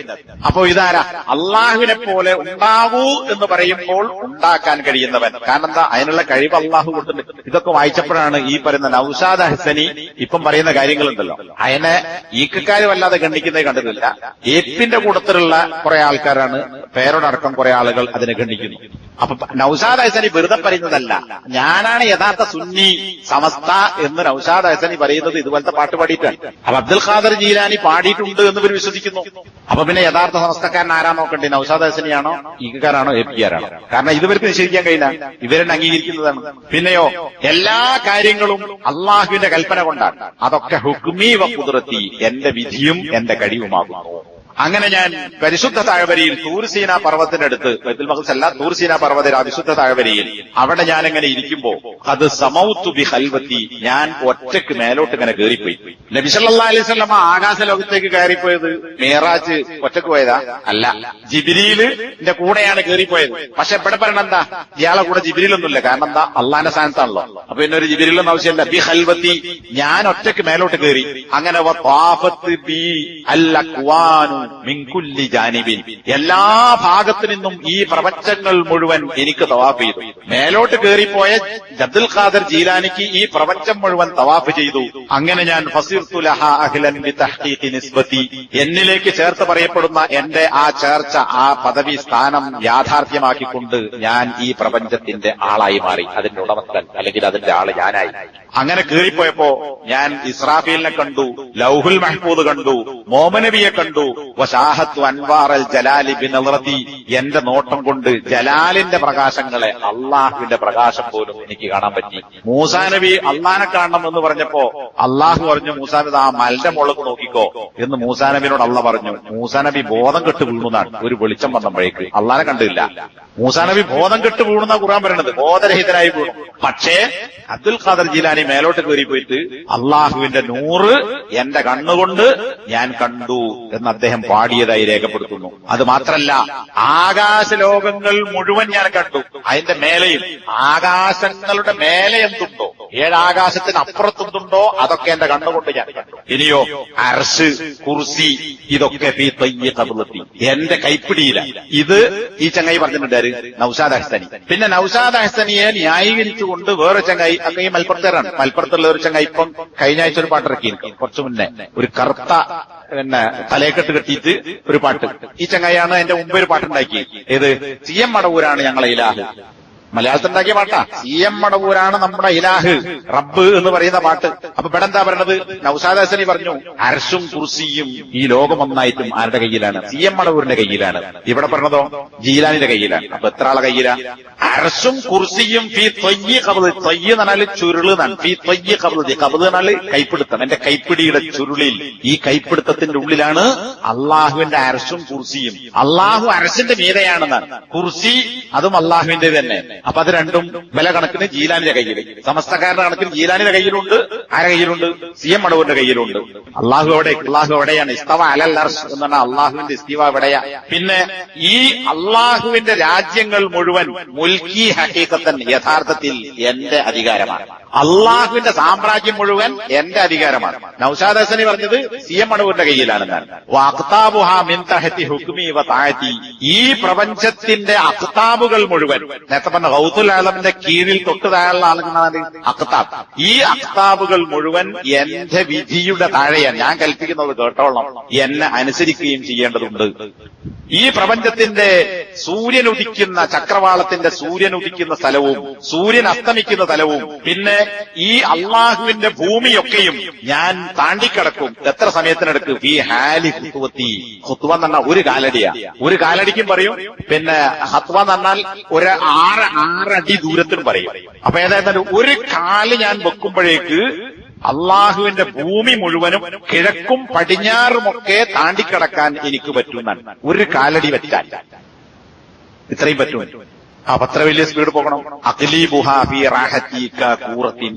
അപ്പോ ഇതാരാ? അള്ളാഹുവിനെ പോലെ ഉണ്ടാകൂ എന്ന് പറയുമ്പോൾ ഉണ്ടാക്കാൻ കഴിയുന്നവൻ. കാരണം എന്താ? അതിനുള്ള കഴിവ് അള്ളാഹു കൊടുത്തിട്ടുണ്ട്. ഇതൊക്കെ വായിച്ചപ്പോഴാണ് ഈ പറയുന്ന നൗഷാദ് ഹസനി ഇപ്പം പറയുന്ന കാര്യങ്ങളുണ്ടല്ലോ, അതിനെ ഈക്കക്കാര് വല്ലാതെ ഖണ്ഡിക്കുന്നത് കണ്ടിട്ടില്ല. ഏപ്പിന്റെ കൂട്ടത്തിലുള്ള കുറെ ആൾക്കാരാണ്, പേരോടക്കം കുറെ ആളുകൾ അതിനെ ഖണ്ഡിക്കുന്നു. അപ്പൊ നൗഷാദ് ഹസനി വെറുതെ പറയുന്നതല്ല, ഞാനാണ് യഥാർത്ഥ സുന്നി സമസ്ത എന്ന് നൗഷാദ് ഹസനി പറയുന്നത് ഇതുപോലത്തെ പാട്ട് പാടിയിട്ടാണ്. അപ്പൊ അബ്ദുൽ ഖാദർ ജീലാനി പാടിയിട്ടുണ്ട് എന്ന് ഇവർ വിശ്വസിക്കുന്നു. അപ്പൊ പിന്നെ യഥാർത്ഥ സമസ്തക്കാരൻ ആരാ നോക്കണ്ടേ? നൗഷാദ് ഹസനിയാണോ, ഈക്കാരാണോ, എ പി ആരാണോ? കാരണം ഇതുവർക്ക് നിശ്ചയിക്കാൻ കഴിയില്ല, ഇവരെന്നെ അംഗീകരിക്കുന്നതാണ്. പിന്നെയോ എല്ലാ കാര്യങ്ങളും അള്ളാഹുവിന്റെ കൽപ്പന കൊണ്ടാണ്. അതൊക്കെ ഹുക്മി വ ഖുദ്റത്തി, എന്റെ വിധിയും എന്റെ കഴിവുമാകുന്നു. അങ്ങനെ ഞാൻ പരിശുദ്ധ താഴ്വരയിൽ തൂർസീന പർവ്വതത്തിന്റെ അടുത്ത്, ബൈത്തുൽ മഖ്ദിസ് അല്ല, തൂർസീന പർവ്വത വിശുദ്ധ താഴ്വരയിൽ അവിടെ ഞാനിങ്ങനെ ഇരിക്കുമ്പോ അത് സമൗത്തു ബി ഖൽവത്തി, ഞാൻ ഒറ്റക്ക് മേലോട്ട് ഇങ്ങനെ കയറിപ്പോയി. നബി സല്ലല്ലാഹു അലൈഹി വസല്ലം ആകാശ ലോകത്തേക്ക് കയറിപ്പോയത് മേറാജ് ഒറ്റക്ക് പോയതാ അല്ല, ജിബ്രീലിന്റെ കൂടെയാണ് കയറിപ്പോയത്. പക്ഷെ ഇവിടെ പറയണ എന്താ? ഇയാളെ കൂടെ ജിബ്രീലൊന്നുമില്ല. കാരണം എന്താ? അള്ളാന്റെ സ്ഥാനത്താണല്ലോ. അപ്പൊ പിന്നെ ഒരു ജിബ്രീലൊന്നും ആവശ്യമില്ല. ബി ഖൽവത്തി, ഞാൻ ഒറ്റക്ക് മേലോട്ട് കയറി. അങ്ങനെ മിൻകുല്ലി ജാനിബിൻ, എല്ലാ ഭാഗത്തു നിന്നും ഈ പ്രപഞ്ചങ്ങൾ മുഴുവൻ എനിക്ക് തവാഫ് ചെയ്തു. മേലോട്ട് കയറിപ്പോയ അബ്ദുൽ ഖാദർ ജീലാനിക്ക് ഈ പ്രപഞ്ചം മുഴുവൻ തവാഫ് ചെയ്തു. അങ്ങനെ ഞാൻ ഫസിർതു ലഹാ അഹ്ലൻ ബിതഹ്ഖീഖി നിസ്ബതി, എന്നിലേക്ക് ചേർത്ത് പറയപ്പെടുന്ന എന്റെ ആ ചേർച്ച, ആ പദവി സ്ഥാനം യാഥാർത്ഥ്യമാക്കിക്കൊണ്ട് ഞാൻ ഈ പ്രപഞ്ചത്തിന്റെ ആളായി മാറി, അതിന്റെ ഉടമസ്ഥൻ അല്ലെങ്കിൽ അതിന്റെ ആള് ഞാനായി. അങ്ങനെ കീറിപ്പോയപ്പോ ഞാൻ ഇസ്രാഫീലിനെ കണ്ടു, ലൗഹുൽ മഹ്ഫൂദ് കണ്ടു, മോമനബിയെ കണ്ടു. വശാഹത്തു അൻവാറൽ ജലാലി ബിനളറതി, എന്റെ നോട്ടം കൊണ്ട് ജലാലിന്റെ പ്രകാശങ്ങളെ, അള്ളാഹുവിന്റെ പ്രകാശം പോലും എനിക്ക് കാണാൻ പറ്റി. മൂസാ നബി അള്ളാനെ കാണണം എന്ന് പറഞ്ഞപ്പോ അള്ളാഹു പറഞ്ഞു, മൂസാ നബി ആ മലന്റെ മുകളിൽ നോക്കിക്കോ എന്ന് മൂസാ നബിനോട് അള്ളാഹ് പറഞ്ഞു. മൂസാ നബി ബോധം കെട്ട് വീണുന്നാണ് ഒരു വെളിച്ചം വന്നപ്പോഴേക്ക്. അള്ളാനെ കണ്ടില്ല. മൂസാ നബി ബോധം കെട്ട് വീണുന്ന ഖുർആൻ പറയണത്, ബോധരഹിതനായി വീണു. പക്ഷേ അബ്ദുൽ ഖാദർ ജീലാനി മേലോട്ട് കയറി പോയിട്ട് അള്ളാഹുവിന്റെ നൂറ് എന്റെ കണ്ണുകൊണ്ട് ഞാൻ കണ്ടു എന്ന് അദ്ദേഹം പാടിയതായി രേഖപ്പെടുത്തുന്നു. അത് മാത്രല്ല, ആകാശലോകങ്ങൾ മുഴുവൻ ഞാൻ കണ്ടു. അതിന്റെ മേലെയും ആകാശങ്ങളുടെ മേലെ എന്തുണ്ടോ, ഏഴാകാശത്തിന് അപ്പുറത്തുണ്ടോ അതൊക്കെ എന്റെ കണ്ണുകൊണ്ട് ഞാൻ കണ്ടു. ഇനിയോ അർശ്, കുർസി, ഇതൊക്കെ ഫീ തയ്യി ഖബ്ലത്തി, എന്റെ കൈപ്പിടിയില. ഇത് ഈ ചങ്ങായി പറഞ്ഞിട്ടുണ്ടായിരുന്നു നൗഷാദ് അഹ്സനി. പിന്നെ നൗഷാദ് അഹ്സനിയെ ന്യായീകരിച്ചുകൊണ്ട് വേറെ ചങ്ങായി, അങ്ങ് ഈ മലപ്പുറത്തേറാണ്, മലപ്പുറത്തുള്ള ഒരു ചങ്ങായി ഇപ്പം കഴിഞ്ഞ ആഴ്ച ഒരു പാട്ടിറക്കി, കുറച്ചു മുന്നേ ഒരു കറുത്ത തലയെക്കെട്ട് കെട്ടിയിട്ട് ഒരു പാട്ട്. ഈ ചങ്ങായിയാണ് എന്റെ മുമ്പ് ഒരു പാട്ടുണ്ടാക്കി. ഏത്? സി എം മടവൂരാണ് ഞങ്ങളെ ഇലാഹ്. മലയാളത്തിലുണ്ടാക്കിയ പാട്ടാ. സി എം മടവൂരാണ് നമ്മുടെ ഇലാഹ്, റബ്ബ് എന്ന് പറയുന്ന പാട്ട്. അപ്പൊ ഇവിടെ എന്താ പറയണത്? നൗഷാദ് ഹസനി പറഞ്ഞു, അർശും കുർസിയും ഈ ലോകം ഒന്നായിട്ടും ആരുടെ കയ്യിലാണ്? സി എം മടവൂരിന്റെ കയ്യിലാണ്. ഇവിടെ പറഞ്ഞതോ ജീലാനിന്റെ കയ്യിലാണ്. അപ്പൊ എത്ര ആളെ കയ്യിലാ? അർശും കുർസിയും ഫീ ത്വയ്യി ഖബ്ദ്. ത്വയ്യ് എന്ന് പറഞ്ഞാൽ ചുരുള് എന്നാണ്. ഫീ ത്വയ്യി ഖബ്ദ്. ഖബ്ദ് എന്നാൽ കൈപ്പിടുത്തം. എന്റെ കൈപ്പിടിയുടെ ചുരുളിൽ, ഈ കൈപ്പിടുത്തത്തിന്റെ ഉള്ളിലാണ് അള്ളാഹുവിന്റെ അർശും കുർസിയും. അള്ളാഹു അർശിന്റെ മീതെയാണെന്നാണ്. കുർസി അതും അള്ളാഹുവിന്റെ തന്നെ. അപ്പൊ അത് രണ്ടും വില കണക്കിന് ജീലാനിന്റെ കയ്യിൽ, സമസ്തക്കാരുടെ കണക്കിന് ജീലാനിന്റെ കയ്യിലുണ്ട്. ആരുടെ കയ്യിലുണ്ട്? സി എം മടവൂരിന്റെ കയ്യിലുണ്ട്. അള്ളാഹു എവിടെ? അള്ളാഹു എവിടെയാണ്? ഇസ്തവ അലൽ അർശ് എന്ന് പറഞ്ഞാൽ അള്ളാഹുവിന്റെ ഇസ്തിവ എവിടെയാ? പിന്നെ ഈ അള്ളാഹുവിന്റെ രാജ്യങ്ങൾ മുഴുവൻ മുൽക്കി ഹഖീഖത്തൻ, യഥാർത്ഥത്തിൽ എന്റെ അധികാരമാണ്. അള്ളാഹുവിന്റെ സാമ്രാജ്യം മുഴുവൻ എന്റെ അധികാരമാണ്. നൗഷാദ് ഹസനി പറഞ്ഞത് സി എം മടവൂരിന്റെ കയ്യിലാണെന്നാണ്. വഅഖ്താബുഹാ മിൻ തഹതി ഹുക്മി വ തഅതി, ഈ പ്രപഞ്ചത്തിന്റെ അഖ്താബുകൾ മുഴുവൻ, നേരത്തെ പറഞ്ഞ ഗൗസുൽ ആലമിന്റെ കീഴിൽ തൊട്ട് താഴെയുള്ള ആളുകളാണ് അഖ്താബ്. ഈ അഖ്താബുകൾ മുഴുവൻ എന്റെ വിധിയുടെ താഴെയാണ്. ഞാൻ കൽപ്പിക്കുന്നത് കേട്ടോളണം, എന്നെ അനുസരിക്കുകയും ചെയ്യേണ്ടതുണ്ട്. ഈ പ്രപഞ്ചത്തിന്റെ സൂര്യൻ ഉദിക്കുന്ന, ചക്രവാളത്തിന്റെ സൂര്യൻ ഉദിക്കുന്ന സ്ഥലവും സൂര്യൻ അസ്തമിക്കുന്ന സ്ഥലവും പിന്നെ ഈ അള്ളാഹുവിന്റെ ഭൂമിയൊക്കെയും ഞാൻ താണ്ടിക്കിടക്കും. എത്ര സമയത്തിനടുക്ക്? ഈ ഹാലി ഖുത്വത്തി. ഖുത്വ എന്ന് പറഞ്ഞാൽ ഒരു കാലടിയാ. ഒരു കാലടിക്കും പറയും. പിന്നെ ഹത്വ എന്ന് പറഞ്ഞാൽ ഒരു 6 അടി ദൂരത്തിനും പറയും. അപ്പൊ ഏതായാലും ഒരു കാല് ഞാൻ വെക്കുമ്പോഴേക്ക് അള്ളാഹുവിന്റെ ഭൂമി മുഴുവനും കിഴക്കും പടിഞ്ഞാറുമൊക്കെ താണ്ടിക്കിടക്കാൻ എനിക്ക് പറ്റുന്നതാണ്. ഒരു കാലടി വെച്ചാൽ ഇത്രയും പറ്റും. അപ്പൊ അത്ര വലിയ സ്പീഡ് പോകണം. അഖ്ലീബുഹാ ഫീ റാഹത്തി കൂറത്തിൻ,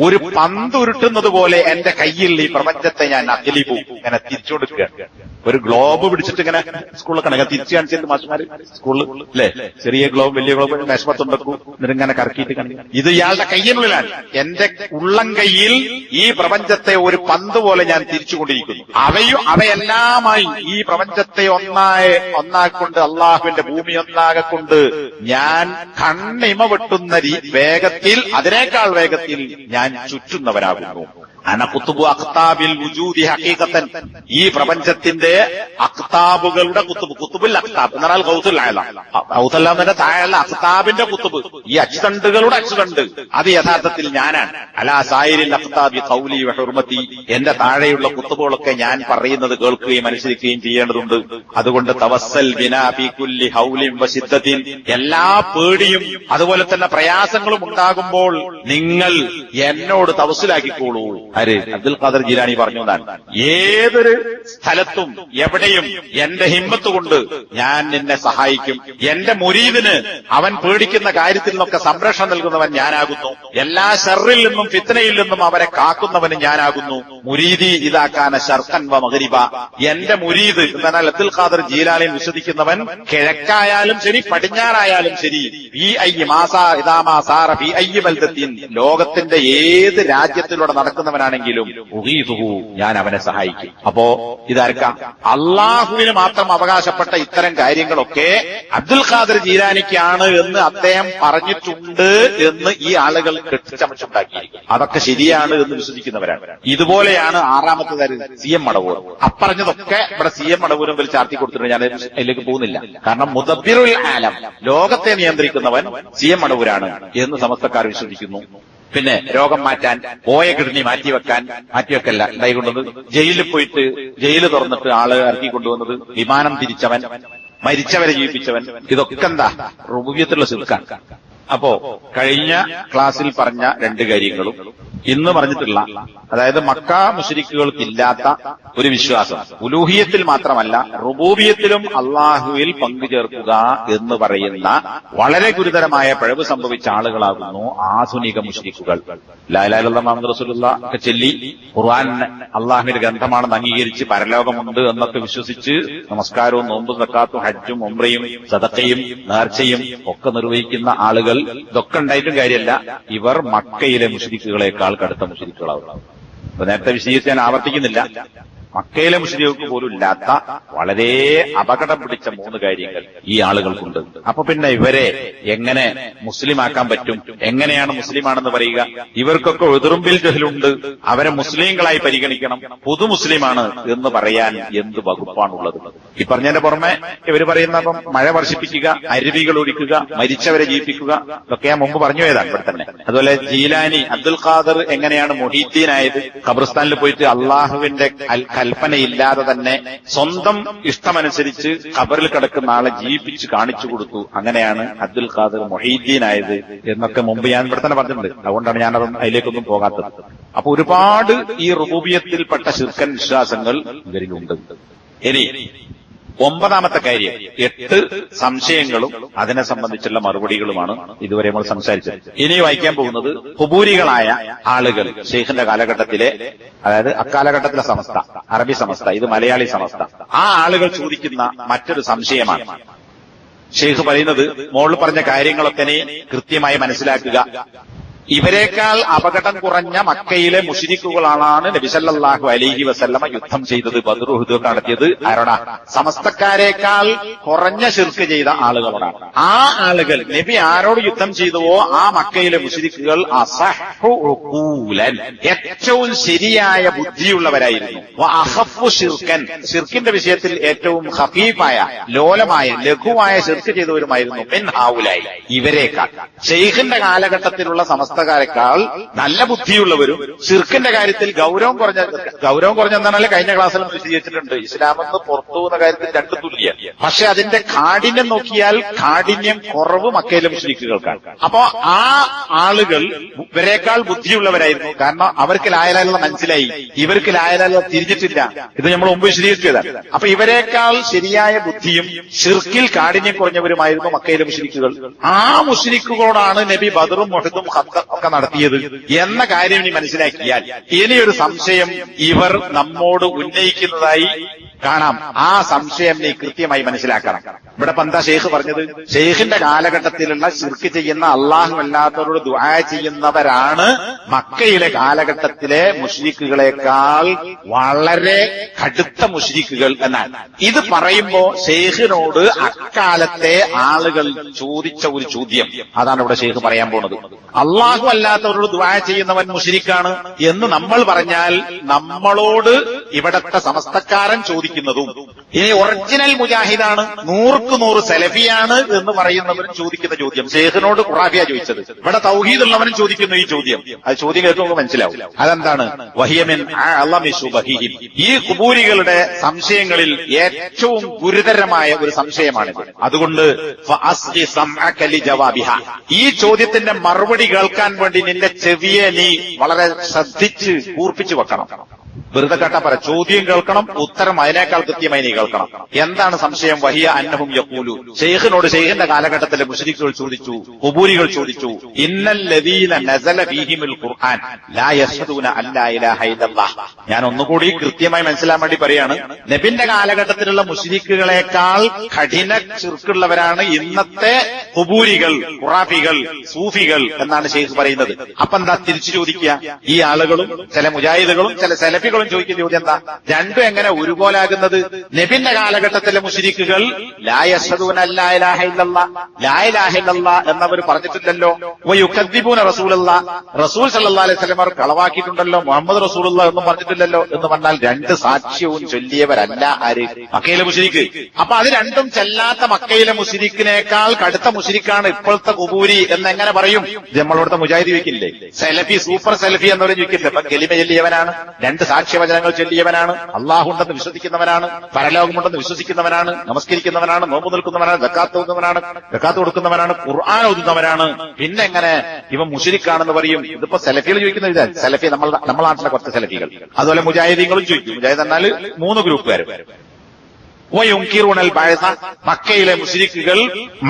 ഒരു പന്ത് ഉരുട്ടുന്നത് പോലെ എന്റെ കയ്യിൽ ഈ പ്രപഞ്ചത്തെ ഞാൻ അഖ്ലീബു ഇങ്ങനെ തിരിച്ചു കൊടുക്കുകയാണ്. ഒരു ഗ്ലോബ് പിടിച്ചിട്ട് ഇങ്ങനെ സ്കൂളിൽ കണക്കാ തിരിച്ചു കാണിച്ചിട്ട് മാഷുമാര് സ്കൂളിൽ അല്ലെ, ചെറിയ ഗ്ലോബ് വലിയ ഗ്ലോബ് മേശപ്പത്തുണ്ടാക്കൂ, എന്നിട്ട് ഇങ്ങനെ കറക്കിയിട്ട് കാണിക്കും. ഇത് ഇയാളുടെ കയ്യിനുള്ളിലാണ്. എന്റെ ഉള്ളം കയ്യിൽ ഈ പ്രപഞ്ചത്തെ ഒരു പന്ത് പോലെ ഞാൻ തിരിച്ചുകൊണ്ടിരിക്കുന്നു. അവയെല്ലാമായി ഈ പ്രപഞ്ചത്തെ ഒന്നാക്കൊണ്ട്, അള്ളാഹുവിന്റെ ഭൂമി ഒന്നാകൊണ്ട് ഞാൻ കണ്ണിമ വെട്ടുന്ന വേഗത്തിൽ, അതിനേക്കാൾ വേഗത്തിൽ ഞാൻ ചുറ്റുന്നവനാകുന്നു. അന കുത്തുബു അഖ്താബിൽ വുജൂദി ഹഖീഖത്തൻ, ഈ പ്രപഞ്ചത്തിന്റെ അഖ്താബുകളുടെ കുത്തുബ്. കുത്തുബുൽ അഖ്താബ് എന്ന് പറഞ്ഞാൽ ഗൗസുൽ ആലം. ഗൗസുൽ ആലമിന്റെ താഴെയുള്ള അഖ്താബിന്റെ കുത്തുബ്, ഈ അച്ചുതണ്ടുകളുടെ അച്ചുതണ്ട്, അത് യഥാർത്ഥത്തിൽ ഞാനാണ്. അലാ സായിരിൽ അഖ്താബി ഖൗലി വ ഹുർമതി, എന്റെ താഴെയുള്ള കുത്തുബുകളൊക്കെ ഞാൻ പറയുന്നത് കേൾക്കുകയും അനുസരിക്കുകയും ചെയ്യേണ്ടതുണ്ട്. അതുകൊണ്ട് തവസ്സൽ ബിനാ ഫീ കുല്ലി ഹൗലിൻ വ ശിദ്ദത്തിൻ, എല്ലാ പേടിയും അതുപോലെ തന്നെ പ്രയാസങ്ങളും ഉണ്ടാകുമ്പോൾ നിങ്ങൾ എന്നോട് തവസ്സുലാക്കിക്കോളൂ. ആര്? അബ്ദുൽ ഖാദർ ജീലാനി പറഞ്ഞു എന്നാണ്. ഏതൊരു സ്ഥലത്തും എവിടെയും എന്റെ ഹിമ്മത്ത് കൊണ്ട് ഞാൻ നിന്നെ സഹായിക്കും. എന്റെ മുരീദിന് അവൻ പേടിക്കുന്ന കാര്യത്തിൽ നിന്നൊക്കെ സംരക്ഷണം നൽകുന്നവൻ ഞാനാകുന്നു. എല്ലാ ഷർറിൽ നിന്നും ഫിത്നയിൽ നിന്നും അവരെ കാക്കുന്നവന് ഞാനാകുന്നു. മുരീദി ഇതാക്കാന ശർഖൻ വ മഗ്രിബ, എന്റെ മുരീദ് എന്നാൽ അബ്ദുൽ ഖാദർ ജീലാനിൽ വിശ്വസിക്കുന്നവൻ കിഴക്കായാലും ശരി പടിഞ്ഞാറായാലും ശരി, ഈ ലോകത്തിന്റെ ഏത് രാജ്യത്തിലൂടെ നടക്കുന്നവനാണെങ്കിലും ഞാൻ അവനെ സഹായിക്കും. അപ്പോ ഇതാർക്കാം? അള്ളാഹുവിന് മാത്രം അവകാശപ്പെട്ട ഇത്തരം കാര്യങ്ങളൊക്കെ അബ്ദുൽ ഖാദർ ജീലാനിക്കാണ് എന്ന് അദ്ദേഹം പറഞ്ഞിട്ടുണ്ട് എന്ന് ഈ ആളുകൾ കെട്ടിച്ചമച്ചുണ്ടാക്കിയിരിക്കും. അതൊക്കെ ശരിയാണ് എന്ന് വിശ്വസിക്കുന്നവരാണ്. ഇതുപോലെയാണ് ആറാമത്തെ കാര്യം സി എം മടവൂർ. അപ്പറഞ്ഞതൊക്കെ ഇവിടെ സി എം മടവൂരും വലിയ ചാർത്തി കൊടുത്തിട്ടുണ്ട്. ഞാൻ അതിലേക്ക് പോകുന്നില്ല. കാരണം മുദബ്ബിറുൽ ആലം, ലോകത്തെ നിയന്ത്രിക്കുന്നവൻ സി എം മടവൂരാണ് എന്ന് സമസ്തക്കാർ വിശ്വസിക്കുന്നു. പിന്നെ രോഗം മാറ്റാൻ, പോയ കിഡ്നി മാറ്റിവെക്കല്ല ഉണ്ടായിക്കൊണ്ടത്, ജയിലിൽ പോയിട്ട് ജയില് തുറന്നിട്ട് ആള് ഇറക്കിക്കൊണ്ടുവന്നത്, വിമാനം തിരിച്ചവൻ, മരിച്ചവരെ ജീവിപ്പിച്ചവൻ, ഇതൊക്കെ എന്താ റുബൂബിയത്തുള്ള ശിർക്കാണ്. അപ്പോ കഴിഞ്ഞ ക്ലാസ്സിൽ പറഞ്ഞ രണ്ട് കാര്യങ്ങളും ഇന്ന് പറഞ്ഞിട്ടുള്ള, അതായത് മക്ക മുശ്രിക്കുകൾക്കില്ലാത്ത ഒരു വിശ്വാസം ഉലൂഹിയത്തിൽ മാത്രമല്ല റുബൂബിയത്തിലും അള്ളാഹുവിൽ പങ്കുചേർക്കുക എന്ന് പറയുന്ന വളരെ ഗുരുതരമായ പിഴവ് സംഭവിച്ച ആളുകളാകുന്നു ആധുനിക മുശ്രിക്കുകൾ. ലാ ഇലാഹ ഇല്ലല്ലാഹ് മുഹമ്മദ് റസൂലുള്ളാഹ് ഒക്കെ ചൊല്ലി ഖുർആൻ അള്ളാഹുവിന്റെ ഗ്രന്ഥമാണെന്ന് അംഗീകരിച്ച് പരലോകമുണ്ട് എന്നൊക്കെ വിശ്വസിച്ച് നമസ്കാരവും നോമ്പും സക്കാത്തും ഹജ്ജും ഉംറയും സദഖയും നേർച്ചയും ഒക്കെ നിർവഹിക്കുന്ന ആളുകൾ, ഇതൊക്കെ ഉണ്ടായിട്ടും കാര്യമല്ല, ഇവർ മക്കയിലെ മുശ്രിക്കുകളെക്കാൾ കടുത്ത മുശ്രിക്കുകളാവും. നേരത്തെ വിശദീകരിച്ച് ഞാൻ ആവർത്തിക്കുന്നില്ല. മക്കയിലെ മുശ്രിക്കുകൾക്ക് പോലും ഇല്ലാത്ത വളരെ അപകടം പിടിച്ച 3 കാര്യങ്ങൾ ഈ ആളുകൾക്കുണ്ട്. അപ്പൊ പിന്നെ ഇവരെ എങ്ങനെ മുസ്ലിമാക്കാൻ പറ്റും? എങ്ങനെയാണ് മുസ്ലിമാണെന്ന് പറയുക? ഇവർക്കൊക്കെ എതിറുമ്പിൽ ജഹലുണ്ട്, അവരെ മുസ്ലിങ്ങളായി പരിഗണിക്കണം, പുതു മുസ്ലിമാണ് എന്ന് പറയാൻ എന്ത് വകുപ്പാണുള്ളത്? ഈ പറഞ്ഞതിന്റെ പുറമെ ഇവർ പറയുന്ന മഴ വർഷിപ്പിക്കുക, അരുവികൾ ഒഴിക്കുക, മരിച്ചവരെ ജീവിപ്പിക്കുക, ഇതൊക്കെ ഞാൻ മുമ്പ് പറഞ്ഞു പോയതാണ് ഇവിടെ തന്നെ. അതുപോലെ ജീലാനി അബ്ദുൽ ഖാദർ എങ്ങനെയാണ് മുഹീദ്ദീനായത്? ഖബർസ്ഥാനിൽ പോയിട്ട് അള്ളാഹുവിന്റെ കൽപ്പനയില്ലാതെ തന്നെ സ്വന്തം ഇഷ്ടമനുസരിച്ച് ഖബറിൽ കിടക്കുന്ന ആളെ ജീവിപ്പിച്ച് കാണിച്ചു കൊടുത്തു. അങ്ങനെയാണ് അബ്ദുൽ ഖാദർ മുഹീദ്ദീനായത് എന്നൊക്കെ മുമ്പ് ഞാൻ ഇവിടെ തന്നെ പറഞ്ഞിട്ടുണ്ട്. അതുകൊണ്ടാണ് ഞാൻ അതിലേക്കൊന്നും പോകാത്തത്. അപ്പൊ ഒരുപാട് ഈ റുബൂബിയത്തിൽപ്പെട്ട ശിർക്കൻ വിശ്വാസങ്ങൾ ഇവരിലുണ്ട്. ഇനി 9ാമത്തെ കാര്യം, 8 സംശയങ്ങളും അതിനെ സംബന്ധിച്ചുള്ള മറുപടികളുമാണ് ഇതുവരെ നമ്മൾ സംസാരിച്ചത്. ഇനി വായിക്കാൻ പോകുന്നത് ഖുബൂരികളായ ആളുകൾ ശൈഖിന്റെ കാലഘട്ടത്തിലെ, അതായത് അക്കാലഘട്ടത്തിലെ സമസ്ത, അറബി സമസ്ത, ഇത് മലയാളി സമസ്ത, ആ ആളുകൾ ചോദിക്കുന്ന മറ്റൊരു സംശയമാണ്. ശൈഖ് പറയുന്നത്, മോളിൽ പറഞ്ഞ കാര്യങ്ങളൊക്കെ കൃത്യമായി മനസ്സിലാക്കുക. ഇവരെക്കാൾ അപകടം കുറഞ്ഞ മക്കയിലെ മുശ്രിക്കുകളാണ് നബി സല്ലല്ലാഹു അലൈഹി വസല്ലമ യുദ്ധം ചെയ്തത്, ബദ്ർ ഉഹുദ് നടത്തിയത് ആരോടാ? സമസ്തക്കാരേക്കാൾ കുറഞ്ഞ ശിർക്ക് ചെയ്ത ആളുകളോടാണ്. ആ ആളുകൾ നബി ആരോട് യുദ്ധം ചെയ്തുവോ ആ മക്കയിലെ മുശ്രിക്കുകൾ അസഹ്ഹു ഉഖൂലൻ, ഏറ്റവും ശരിയായ ബുദ്ധിയുള്ളവരായിരുന്നു. വഅഖഫു ശിർക്കൻ, ശിർക്കിന്റെ വിഷയത്തിൽ ഏറ്റവും ഖഫീഫായ, ലോലമായ, ലഘുവായ ശിർക്ക് ചെയ്തവരുമായിരുന്നു. മിൻ ഹൗലായി, ഇവരെക്കാൾ. ശൈഖിന്റെ കാലഘട്ടത്തിലുള്ള സമസ്ത ക്കാൾ നല്ല ബുദ്ധിയുള്ളവരും ശിർക്കിന്റെ കാര്യത്തിൽ ഗൗരവം കുറഞ്ഞെന്നാണല്ലേ കഴിഞ്ഞ ക്ലാസ്സിൽ വിശദീകരിച്ചിട്ടുണ്ട്. ഇസ്ലാമെന്ന് പുറത്തു പോകുന്ന കാര്യത്തിൽ 2 തുല്യ. പക്ഷെ അതിന്റെ കാഠിന്യം നോക്കിയാൽ കാഠിന്യം കുറവ് മക്കയിലെ മുശ്രിക്കുകൾക്കാണ്. അപ്പോ ആ ആളുകൾ ഇവരെക്കാൾ ബുദ്ധിയുള്ളവരായിരുന്നു. കാരണം അവർക്ക് ലാ ഇലാഹ ഇല്ലല്ലാഹ് മനസ്സിലായി, ഇവർക്ക് ലാ ഇലാഹ ഇല്ലല്ലാഹ് തിരിഞ്ഞിട്ടില്ല. ഇത് നമ്മൾ മുമ്പ് വിശദീകരിച്ചതാണ്. അപ്പൊ ഇവരെക്കാൾ ശരിയായ ബുദ്ധിയും ശിർക്കിൽ കാഠിന്യം കുറഞ്ഞവരുമായിരുന്നു മക്കയിലെ മുശ്രിക്കുകൾ. ആ മുശ്രിക്കുകളോടാണ് നബി ബദറും ഉഹുദും ഒക്കെ നടത്തിയത് എന്ന കാര്യം ഇനി മനസ്സിലാക്കിയാൽ ഇനിയൊരു സംശയം ഇവർ നമ്മോട് ഉന്നയിക്കുന്നതായി കാണാം. ആ സംശയം നീ കൃത്യമായി മനസ്സിലാക്കണം. ഇവിടെ എന്താ ഷെയ്ഖ് പറഞ്ഞത്? ഷെയ്ഖിന്റെ കാലഘട്ടത്തിലുള്ള ശിർക്ക് ചെയ്യുന്ന അള്ളാഹു അല്ലാത്തവരോട് ദുആ ചെയ്യുന്നവരാണ് മക്കയിലെ കാലഘട്ടത്തിലെ മുശ്രിക്കുകളെക്കാൾ വളരെ കടുത്ത മുശ്രിക്കുകൾ എന്നാണ്. ഇത് പറയുമ്പോ ഷെയ്ഖിനോട് അക്കാലത്തെ ആളുകൾ ചോദിച്ച ഒരു ചോദ്യം, അതാണ് ഇവിടെ ഷെയ്ഖ് പറയാൻ പോണത്. അള്ളാഹു അല്ലാത്തവരോട് ദുആ ചെയ്യുന്നവൻ മുശ്രിക്കാണ് എന്ന് നമ്മൾ പറഞ്ഞാൽ നമ്മളോട് ഇവിടത്തെ സമസ്തക്കാരൻ ചോദിക്കുന്നതും, ഇനി ഒറിജിനൽ മുജാഹിദാണ്, 100% സലഫിയാണ് എന്ന് പറയുന്നവരും ചോദിക്കുന്ന ചോദ്യം ഷെയ്ഖിനോട് ഖുറാഫിയ ചോദിച്ചത്. ഇവിടെ തൗഹീദുള്ളവനും ചോദിക്കുന്നു ഈ ചോദ്യം. അത് ചോദ്യം കേൾക്കുമ്പോൾ മനസ്സിലാവും. അതെന്താണ്? വഹിയമിൻ അഅളമി ശുബഹിഹിം, ഈ ഖുബൂരികളുടെ സംശയങ്ങളിൽ ഏറ്റവും ഗുരുതരമായ ഒരു സംശയമാണിത്. അതുകൊണ്ട് ഫഅസ്ഗി സമഅക ലിജവാബിഹ, ഈ ചോദ്യത്തിന്റെ മറുപടി കേൾക്കാൻ വേണ്ടി നിന്റെ ചെവിയെ നീ വളരെ ശ്രദ്ധിച്ച് കൂർപ്പിച്ചു വെക്കണം. വെറുതെ കേട്ടാ പറ, ചോദ്യം കേൾക്കണം, ഉത്തരം അതിനേക്കാൾ കൃത്യമായി നീ കേൾക്കണം. എന്താണ് സംശയം? വഹിയ അന്നഹും യഖൂലു, ഷെയ്ഖിനോട് ഷെയ്ഖിന്റെ കാലഘട്ടത്തിലെ മുശ്രിക്കുകൾ ചോദിച്ചു, ഖുബൂരികൾ ചോദിച്ചു, ഇന്നല്ലദീന നസല ഫീഹിമുൽ ഖുർആൻ ലാ യഷ്ഹദൂന അല്ലാ ഇലാഹ ഇല്ലല്ലാഹ്. ഞാൻ ഒന്നുകൂടി കൃത്യമായി മനസ്സിലാൻ വേണ്ടി പറയാണ്, നബിന്റെ കാലഘട്ടത്തിലുള്ള മുശ്രിക്കുകളെക്കാൾ കഠിന ശിർക്കുള്ളവരാണ് ഇന്നത്തെ ഖുബൂരികൾ, ഖുറാഫികൾ, സൂഫികൾ എന്നാണ് ഷെയ്ഖ് പറയുന്നത്. അപ്പൊ എന്താ തിരിച്ചു ചോദിക്കുക? ഈ ആളുകളും ചില മുജാഹിദുകളും ചില സലഫികളും മുജാഹിദുകളും ചോദിക്കുന്ന ചോദ്യം എന്താ? രണ്ടും എങ്ങനെ ഒരുപോലാകുന്നത്? നബിന്റെ കാലഘട്ടത്തിലെ മുശ്രിക്കുകൾ ലാ യശ്ഹദൂന അല്ലാ ഇലാഹ ഇല്ലല്ലാഹ്, ലാ ഇലാഹ ഇല്ലല്ലാഹ് എന്നവർ പറഞ്ഞിട്ടില്ലല്ലോ. വയുകദ്ദിബൂന റസൂലല്ലാഹ്, റസൂൽ സല്ലല്ലാഹു അലൈഹി വസല്ലം അവർ കളവാക്കിയിട്ടുണ്ടല്ലോ. മുഹമ്മദ് റസൂലുള്ളാഹ് എന്നും പറഞ്ഞിട്ടില്ലല്ലോ. എന്ന് പറഞ്ഞാൽ രണ്ട് സാക്ഷ്യവും ചൊല്ലിയവരല്ല ആര്? മക്കയിലെ മുശ്രിക്ക്. അപ്പൊ അത് രണ്ടും ചെല്ലാത്ത മക്കയിലെ മുശ്രിക്കിനേക്കാൾ കടുത്ത മുശ്രിക്കാണ് ഇപ്പോഴത്തെ ഖുബൂരി എന്നെങ്ങനെ പറയും? നമ്മളോടത്തെ മുജാഹിദ് ചോദിക്കില്ലേ, സെലഫി സൂപ്പർ സെലഫി എന്നവരും ചോദിക്കില്ലേ? ഇപ്പൊ കലിമ ചൊല്ലിയവനാണ്, രണ്ട് സാക്ഷ്യവചനങ്ങൾ ചൊല്ലിയവനാണ്, അള്ളാഹുണ്ടെന്ന് വിശ്വസിക്കുന്നവനാണ്, പരലോകമുണ്ടെന്ന് വിശ്വസിക്കുന്നവനാണ്, നമസ്കരിക്കുന്നവനാണ്, നോമ്പ് നിൽക്കുന്നവനാണ്, സക്കാത്ത് കൊടുക്കുന്നവനാണ്, ഖുർആൻ ഓതുന്നവനാണ്. പിന്നെ എങ്ങനെ ഇവ മുശ്രിക്കാണെന്ന് പറയും? ഇതിപ്പോ സെലഫികൾ ചോദിക്കുന്ന സെലഫി നമ്മളെ നാട്ടിലെ കുറച്ച് സെലഫികൾ, അതുപോലെ മുജാഹിദീങ്ങളും ചോദിക്കും. മുജാഹിദ് എന്നാൽ 3 ഗ്രൂപ്പുകാർ. വയുൻകിറൂനൽ ബഅസ, മക്കയിലെ മുശ്രിക്കുകൾ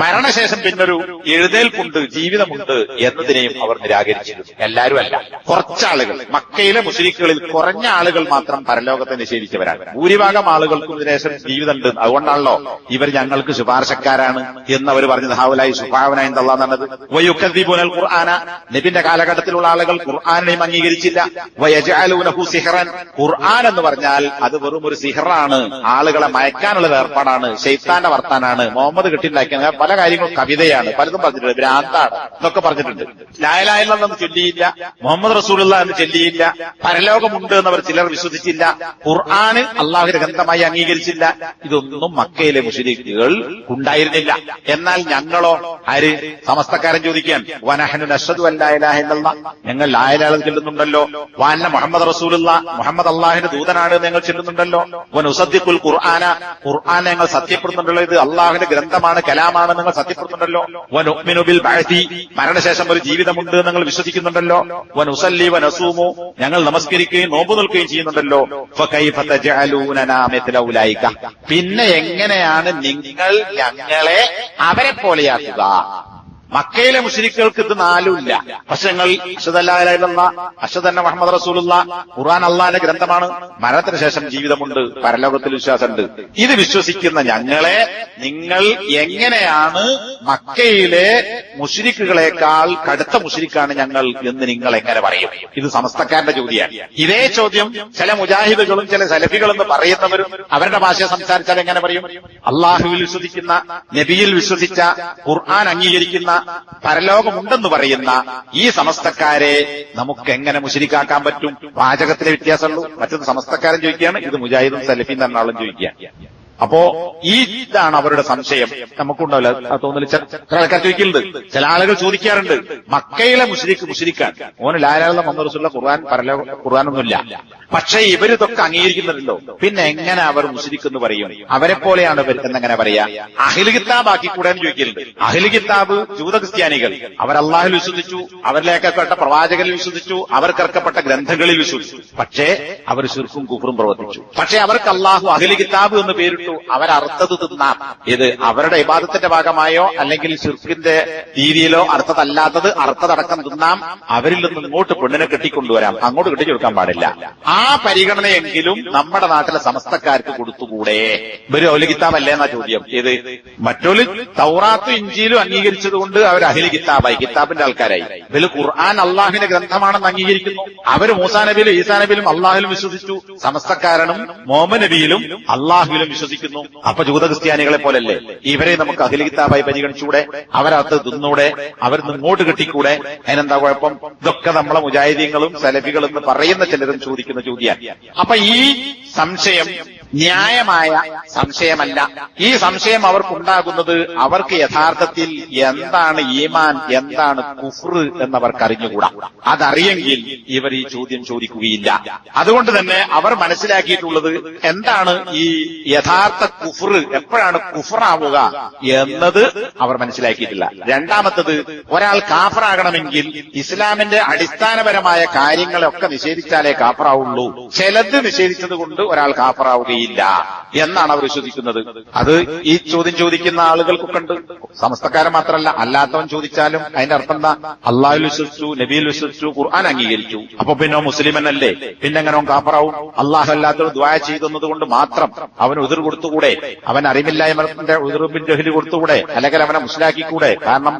മരണശേഷം പിന്നൊരു എഴുന്നേൽപ്പുണ്ട്, ജീവിതമുണ്ട് എന്നതിനെയും അവർ നിരാകരിച്ചിരുന്നു. എല്ലാവരും അല്ല, കുറച്ചാളുകൾ. മക്കയിലെ മുശ്രിക്കുകളിൽ കുറഞ്ഞ ആളുകൾ മാത്രം പരലോകത്തെ നിഷേധിച്ചവരാണ്. ഭൂരിഭാഗം ആളുകൾക്കും ഇതിനുശേഷം ജീവിതമുണ്ട്. അതുകൊണ്ടാണല്ലോ ഇവർ ഞങ്ങൾക്ക് ശുപാർശക്കാരാണ് എന്നവർ പറഞ്ഞത്. ഹൗലായി ശുഫാഅന ഇൻദല്ലാഹ് എന്നത്. വയുകദ്ദിബൂനൽ ഖുർആന, നബിന്റെ കാലഘട്ടത്തിലുള്ള ആളുകൾ ഖുർആനെയും അംഗീകരിച്ചില്ല. വയജഅലൂനഹു സിഹ്റൻ, ഖുർആൻ എന്ന് പറഞ്ഞാൽ അത് വെറും ഒരു സിഹ്റാണ്, ആളുകളെ മയക്കാൻ ഏർപ്പാടാണ്, ശൈത്താന്റെ വർത്താനാണ്, മുഹമ്മദ് കെട്ടിണ്ടാക്കിയ പല കാര്യങ്ങളും കവിതയാണ്, പലതും പറഞ്ഞിട്ടുണ്ട്, ഭ്രാന്താണ് എന്നൊക്കെ പറഞ്ഞിട്ടുണ്ട്. ലാ ഇലാഹ ഇല്ലല്ലാഹ് എന്ന് ചൊല്ലിയില്ല, മുഹമ്മദ് റസൂലുള്ളാഹി എന്ന് ചൊല്ലിയില്ല, പരലോകമുണ്ട് എന്നവർ ചിലർ വിശ്വസിച്ചില്ല, ഖുർആന് അള്ളാഹുവിന്റെ ഗ്രന്ഥമായി അംഗീകരിച്ചില്ല. ഇതൊന്നും മക്കയിലെ മുശ്രിക്കുകൾ ഉണ്ടായിരുന്നില്ല. എന്നാൽ ഞങ്ങളോ? ആര്? സമസ്തക്കാരൻ ചോദിക്കാൻ, വനഹ്നു നശ്ഹദു അല്ലാ ഇലാഹ ഇല്ലല്ലാഹ്, ഞങ്ങൾ ലാ ഇലാഹ ചൊല്ലുന്നുണ്ടല്ലോ. വഅന്ന മുഹമ്മദ് റസൂലുള്ളാഹ്, മുഹമ്മദ് അള്ളാഹുവിന്റെ ദൂതനാണ് ഞങ്ങൾ ചൊല്ലുന്നുണ്ടല്ലോ. വനുസദ്ദിഖുൽ ഖുർആന, ഖുർആൻ ഞങ്ങൾ സത്യപ്പെടുന്നുണ്ടല്ലോ, ഇത് അള്ളാഹുവിന്റെ ഗ്രന്ഥമാണ്, കലാമാണ് നിങ്ങൾ സത്യപ്പെടുന്നുണ്ടല്ലോ. വനുഅ്മിനു ബിൽ ബഅസി, മരണശേഷം ഒരു ജീവിതമുണ്ട് നിങ്ങൾ വിശ്വസിക്കുന്നുണ്ടല്ലോ. വനുസല്ലി വനസൂമു, ഞങ്ങൾ നമസ്കരിക്കുകയും നോമ്പ് നിൽക്കുകയും ചെയ്യുന്നുണ്ടല്ലോ. ഫകൈഫ തജഅലൂനനാ മിത്ല ഉലൈക, പിന്നെ എങ്ങനെയാണ് നിങ്ങൾ ഞങ്ങളെ അവരെ പോലെയാക്കുക? മക്കയിലെ മുശ്രിക്കുകൾക്ക് ഇത് 4 ഇല്ല. പക്ഷെ ഞങ്ങൾ അശ്ഹദു അല്ലാ ഇലാഹ ഇല്ലല്ലാഹ്, അശ്ഹദു അന്ന മുഹമ്മദ് റസൂലുള്ളാഹ്, ഖുർആൻ അള്ളാഹിന്റെ ഗ്രന്ഥമാണ്, മരണത്തിന് ശേഷം ജീവിതമുണ്ട്, പരലോകത്തിൽ വിശ്വാസമുണ്ട്. ഇത് വിശ്വസിക്കുന്ന ഞങ്ങളെ നിങ്ങൾ എങ്ങനെയാണ് മക്കയിലെ മുശ്രിക്കുകളെക്കാൾ കടുത്ത മുശ്രിക്കാണ് ഞങ്ങൾ എന്ന് നിങ്ങൾ എങ്ങനെ പറയും? ഇത് സമസ്തക്കാരന്റെ ചോദ്യമാണ്. ഇതേ ചോദ്യം ചില മുജാഹിദുകളും ചില സലഫികളും എന്ന് പറയുന്നവരും അവരുടെ ഭാഷ സംസാരിച്ചാൽ എങ്ങനെ പറയും? അള്ളാഹുവിൽ വിശ്വസിക്കുന്ന, നബിയിൽ വിശ്വസിച്ച, ഖുർആൻ അംഗീകരിക്കുന്ന, പരലോകമുണ്ടെന്ന് പറയുന്ന ഈ സമസ്തക്കാരെ നമുക്ക് എങ്ങനെ മുശ്രിക്കാക്കാൻ പറ്റും? വാചകത്തിലെ വ്യത്യാസമുള്ളൂ. മറ്റൊന്ന് സമസ്തക്കാരൻ ചോദിക്കുകയാണ്, ഇത് മുജാഹിദും സലഫിയും തന്ന ആളും ചോദിക്കുക. അപ്പോ ഇതാണ് അവരുടെ സംശയം. നമുക്കുണ്ടാവില്ല തോന്നല്. ചില ആൾക്കാർ ചോദിക്കുന്നുണ്ട്, ചില ആളുകൾ ചോദിക്കാറുണ്ട്, മക്കയിലെ മുശ്രിക്കാൻ ഓന് ലാ ഇലാഹ ഇല്ലല്ലാഹ് മുഹമ്മദ് റസൂലുള്ളാഹ്, ഖുർആനൊന്നുമില്ല, പക്ഷേ ഇവരിതൊക്കെ അംഗീകരിക്കുന്നുണ്ടല്ലോ, പിന്നെ എങ്ങനെ അവർ മുശ്രിക്കെന്ന് പറയും? അവരെ പോലെയാണ് ഇവർ എന്നെങ്ങനെ പറയാ? അഹ്ലു കിതാബ് ആക്കിക്കൂടെ എന്ന് ചോദിക്കലുണ്ട്. അഹ്ലു കിതാബ് ജൂത ക്രിസ്ത്യാനികൾ, അവർ അള്ളാഹുൽ വിശ്വസിച്ചു, അവരിലേക്കപ്പെട്ട പ്രവാചകരിൽ വിശ്വസിച്ചു, അവർക്കിറക്കപ്പെട്ട ഗ്രന്ഥങ്ങളിൽ വിശ്വസിച്ചു, പക്ഷേ അവർ ശിർക്കും കുഫ്റും പ്രവർത്തിച്ചു. പക്ഷേ അവർക്ക് അള്ളാഹു അഹ്ലു കിതാബ് എന്ന് പേരിട്ടു. അവരർത്ഥത് തിന്നാം. ഇത് അവരുടെ ഇബാദത്തിന്റെ ഭാഗമായോ അല്ലെങ്കിൽ ശിർക്കിന്റെ രീതിയിലോ അർത്ഥതല്ലാത്തത് അർത്ഥതടക്കം തിന്നാം. അവരിൽ നിന്ന് ഇങ്ങോട്ട് പെണ്ണിനെ കെട്ടിക്കൊണ്ടുവരാം, അങ്ങോട്ട് കെട്ടിച്ചെടുക്കാൻ പാടില്ല. ആ പരിഗണനയെങ്കിലും നമ്മുടെ നാട്ടിലെ സമസ്തക്കാർക്ക് കൊടുത്തുകൂടെ? ഇവര് അഹ്ലു കിതാബല്ലേ എന്നാ ചോദ്യം. ഏത്? മറ്റൊരു തൗറാത്തും ഇഞ്ചീലും അംഗീകരിച്ചതുകൊണ്ട് അവർ അഹ്ലു കിതാബായി, കിതാബിന്റെ ആൾക്കാരായി. ഇവര് ഖുർആൻ അള്ളാഹിന്റെ ഗ്രന്ഥമാണെന്ന് അംഗീകരിക്കുന്നു. അവര് മൂസാ നബിയിലും ഈസാ നബിയിലും അള്ളാഹിലും വിശ്വസിച്ചു. സമസ്തക്കാരനും മുഹമ്മദ് നബിയിലും അള്ളാഹുവിലും വിശ്വസിക്കുന്നു. അപ്പൊ ജൂത ക്രിസ്ത്യാനികളെ പോലല്ലേ ഇവരെ നമുക്ക് അഹ്ലു കിതാബായി പരിഗണിച്ചുകൂടെ? അവരത് തിന്നൂടെ? അവർ ഇങ്ങോട്ട് കിട്ടിക്കൂടെ? അതിനെന്താ കുഴപ്പം? ഇതൊക്കെ നമ്മളെ മുജാഹിദീങ്ങളും സലഫികളും എന്ന് പറയുന്ന ചിലരും ചോദിക്കുന്ന ചോദ്യമാണ്. അപ്പൊ ഈ സംശയം ന്യായമായ സംശയമല്ല. ഈ സംശയം അവർക്കുണ്ടാകുന്നത് അവർക്ക് യഥാർത്ഥത്തിൽ എന്താണ് ഈമാൻ, എന്താണ് കുഫ്ർ എന്നവർക്ക് അറിഞ്ഞുകൂടാ. അതറിയെങ്കിൽ ഇവർ ഈ ചോദ്യം ചോദിക്കുകയില്ല. അതുകൊണ്ട് തന്നെ അവർ മനസ്സിലാക്കിയിട്ടുള്ളത് എന്താണ് ഈ യഥാർത്ഥ കുഫ്ർ, എപ്പോഴാണ് കുഫ്റാവുക എന്നത് അവർ മനസ്സിലാക്കിയിട്ടില്ല. രണ്ടാമത്തത്, ഒരാൾ കാഫറാകണമെങ്കിൽ ഇസ്ലാമിന്റെ അടിസ്ഥാനപരമായ കാര്യങ്ങളൊക്കെ നിഷേധിച്ചാലേ കാഫറാവുള്ളൂ. ചിലത് നിഷേധിച്ചത് കൊണ്ട് ഒരാൾ കാഫറാവുകയില്ല എന്നാണ് അവർ വിശ്വസിക്കുന്നത്. അത് ഈ ചോദ്യം ചോദിക്കുന്ന ആളുകൾക്കൊക്കെ ഉണ്ട്. സമസ്തക്കാരൻ മാത്രമല്ല, അല്ലാത്തവൻ ചോദിച്ചാലും അതിന്റെ അർത്ഥം എന്താ? അള്ളാഹുൽ വിശ്വസിച്ചു, നബിയിൽ വിശ്വസിച്ചു, ഖുർആൻ അംഗീകരിച്ചു, അപ്പൊ പിന്നെ മുസ്ലിമനല്ലേ? പിന്നെ എങ്ങനെ കാഫറാവും? അള്ളാഹു അല്ലാത്തവർ ദുആ ചെയ്തുന്നത് കൊണ്ട് മാത്രം അവന് ഉദിർ കൊടുത്തുകൂടെ? അവൻ അറിവില്ലായ്മന്റെ ഉദിർബിൻ ജഹ്ലി കൊടുത്തുകൂടെ? അല്ലെങ്കിൽ അവനെ മുസ്ലിയാക്കിക്കൂടെ? കാരണം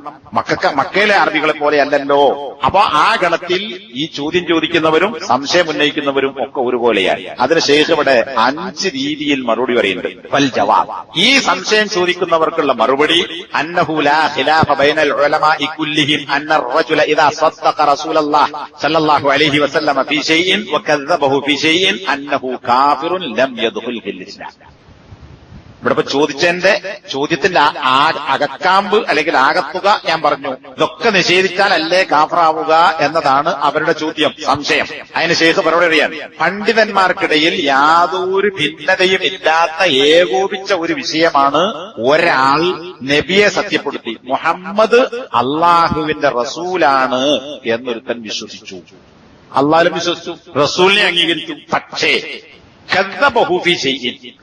മക്കയിലെ അറബികളെ പോലെ അല്ലല്ലോ അപ്പോ ആ ഗണത്തിൽ ഈ ചോദ്യം ചോദിക്കുന്നവരും സംശയം ഉന്നയിക്കുന്നവരും ഒക്കെ ഒരുപോലെയായി. അതിന് ശേഷം ഇവിടെ 5 രീതിയിൽ മറുപടി പറയുന്നുണ്ട്. വൽ ജവാബ്, ഈ സംശയം ചോദിക്കുന്നവർക്കുള്ള മറുപടി അന്നഹു ലാ ഖിലാഫ ബൈനൽ ഉലമാഇ കുല്ലിഹിം അന്ന അർ-റജുല ഇദാ സദ്ദഖ റസൂലല്ലാഹി സ്വല്ലല്ലാഹു അലൈഹി വസല്ലമ ഫീ ശൈഇൻ വകദ്ദബഹു ഫീ ശൈഇൻ അന്നഹു കാഫിറുൻ ലം യദ്ഖുൽ ഫിൽ ഇസ്ലാം. ഇവിടെ ഇപ്പൊ ചോദ്യത്തിന്റെ അകക്കാമ്പ് അല്ലെങ്കിൽ ആകത്തുക ഞാൻ പറഞ്ഞു. ഇതൊക്കെ നിഷേധിച്ചാൽ അല്ലേ കാഫറാവുക എന്നതാണ് അവരുടെ ചോദ്യം, സംശയം. അതിന് ശേഷം മറുപടി അറിയാൻ, പണ്ഡിതന്മാർക്കിടയിൽ യാതൊരു ഭിന്നതയും ഇല്ലാത്ത ഏകോപിച്ച ഒരു വിഷയമാണ് ഒരാൾ നബിയെ സത്യപ്പെടുത്തി മുഹമ്മദ് അള്ളാഹുവിന്റെ റസൂലാണ് എന്നൊരുത്തൻ വിശ്വസിച്ചു. അള്ളാഹുലും വിശ്വസിച്ചു, റസൂലിനെ അംഗീകരിച്ചു. പക്ഷേ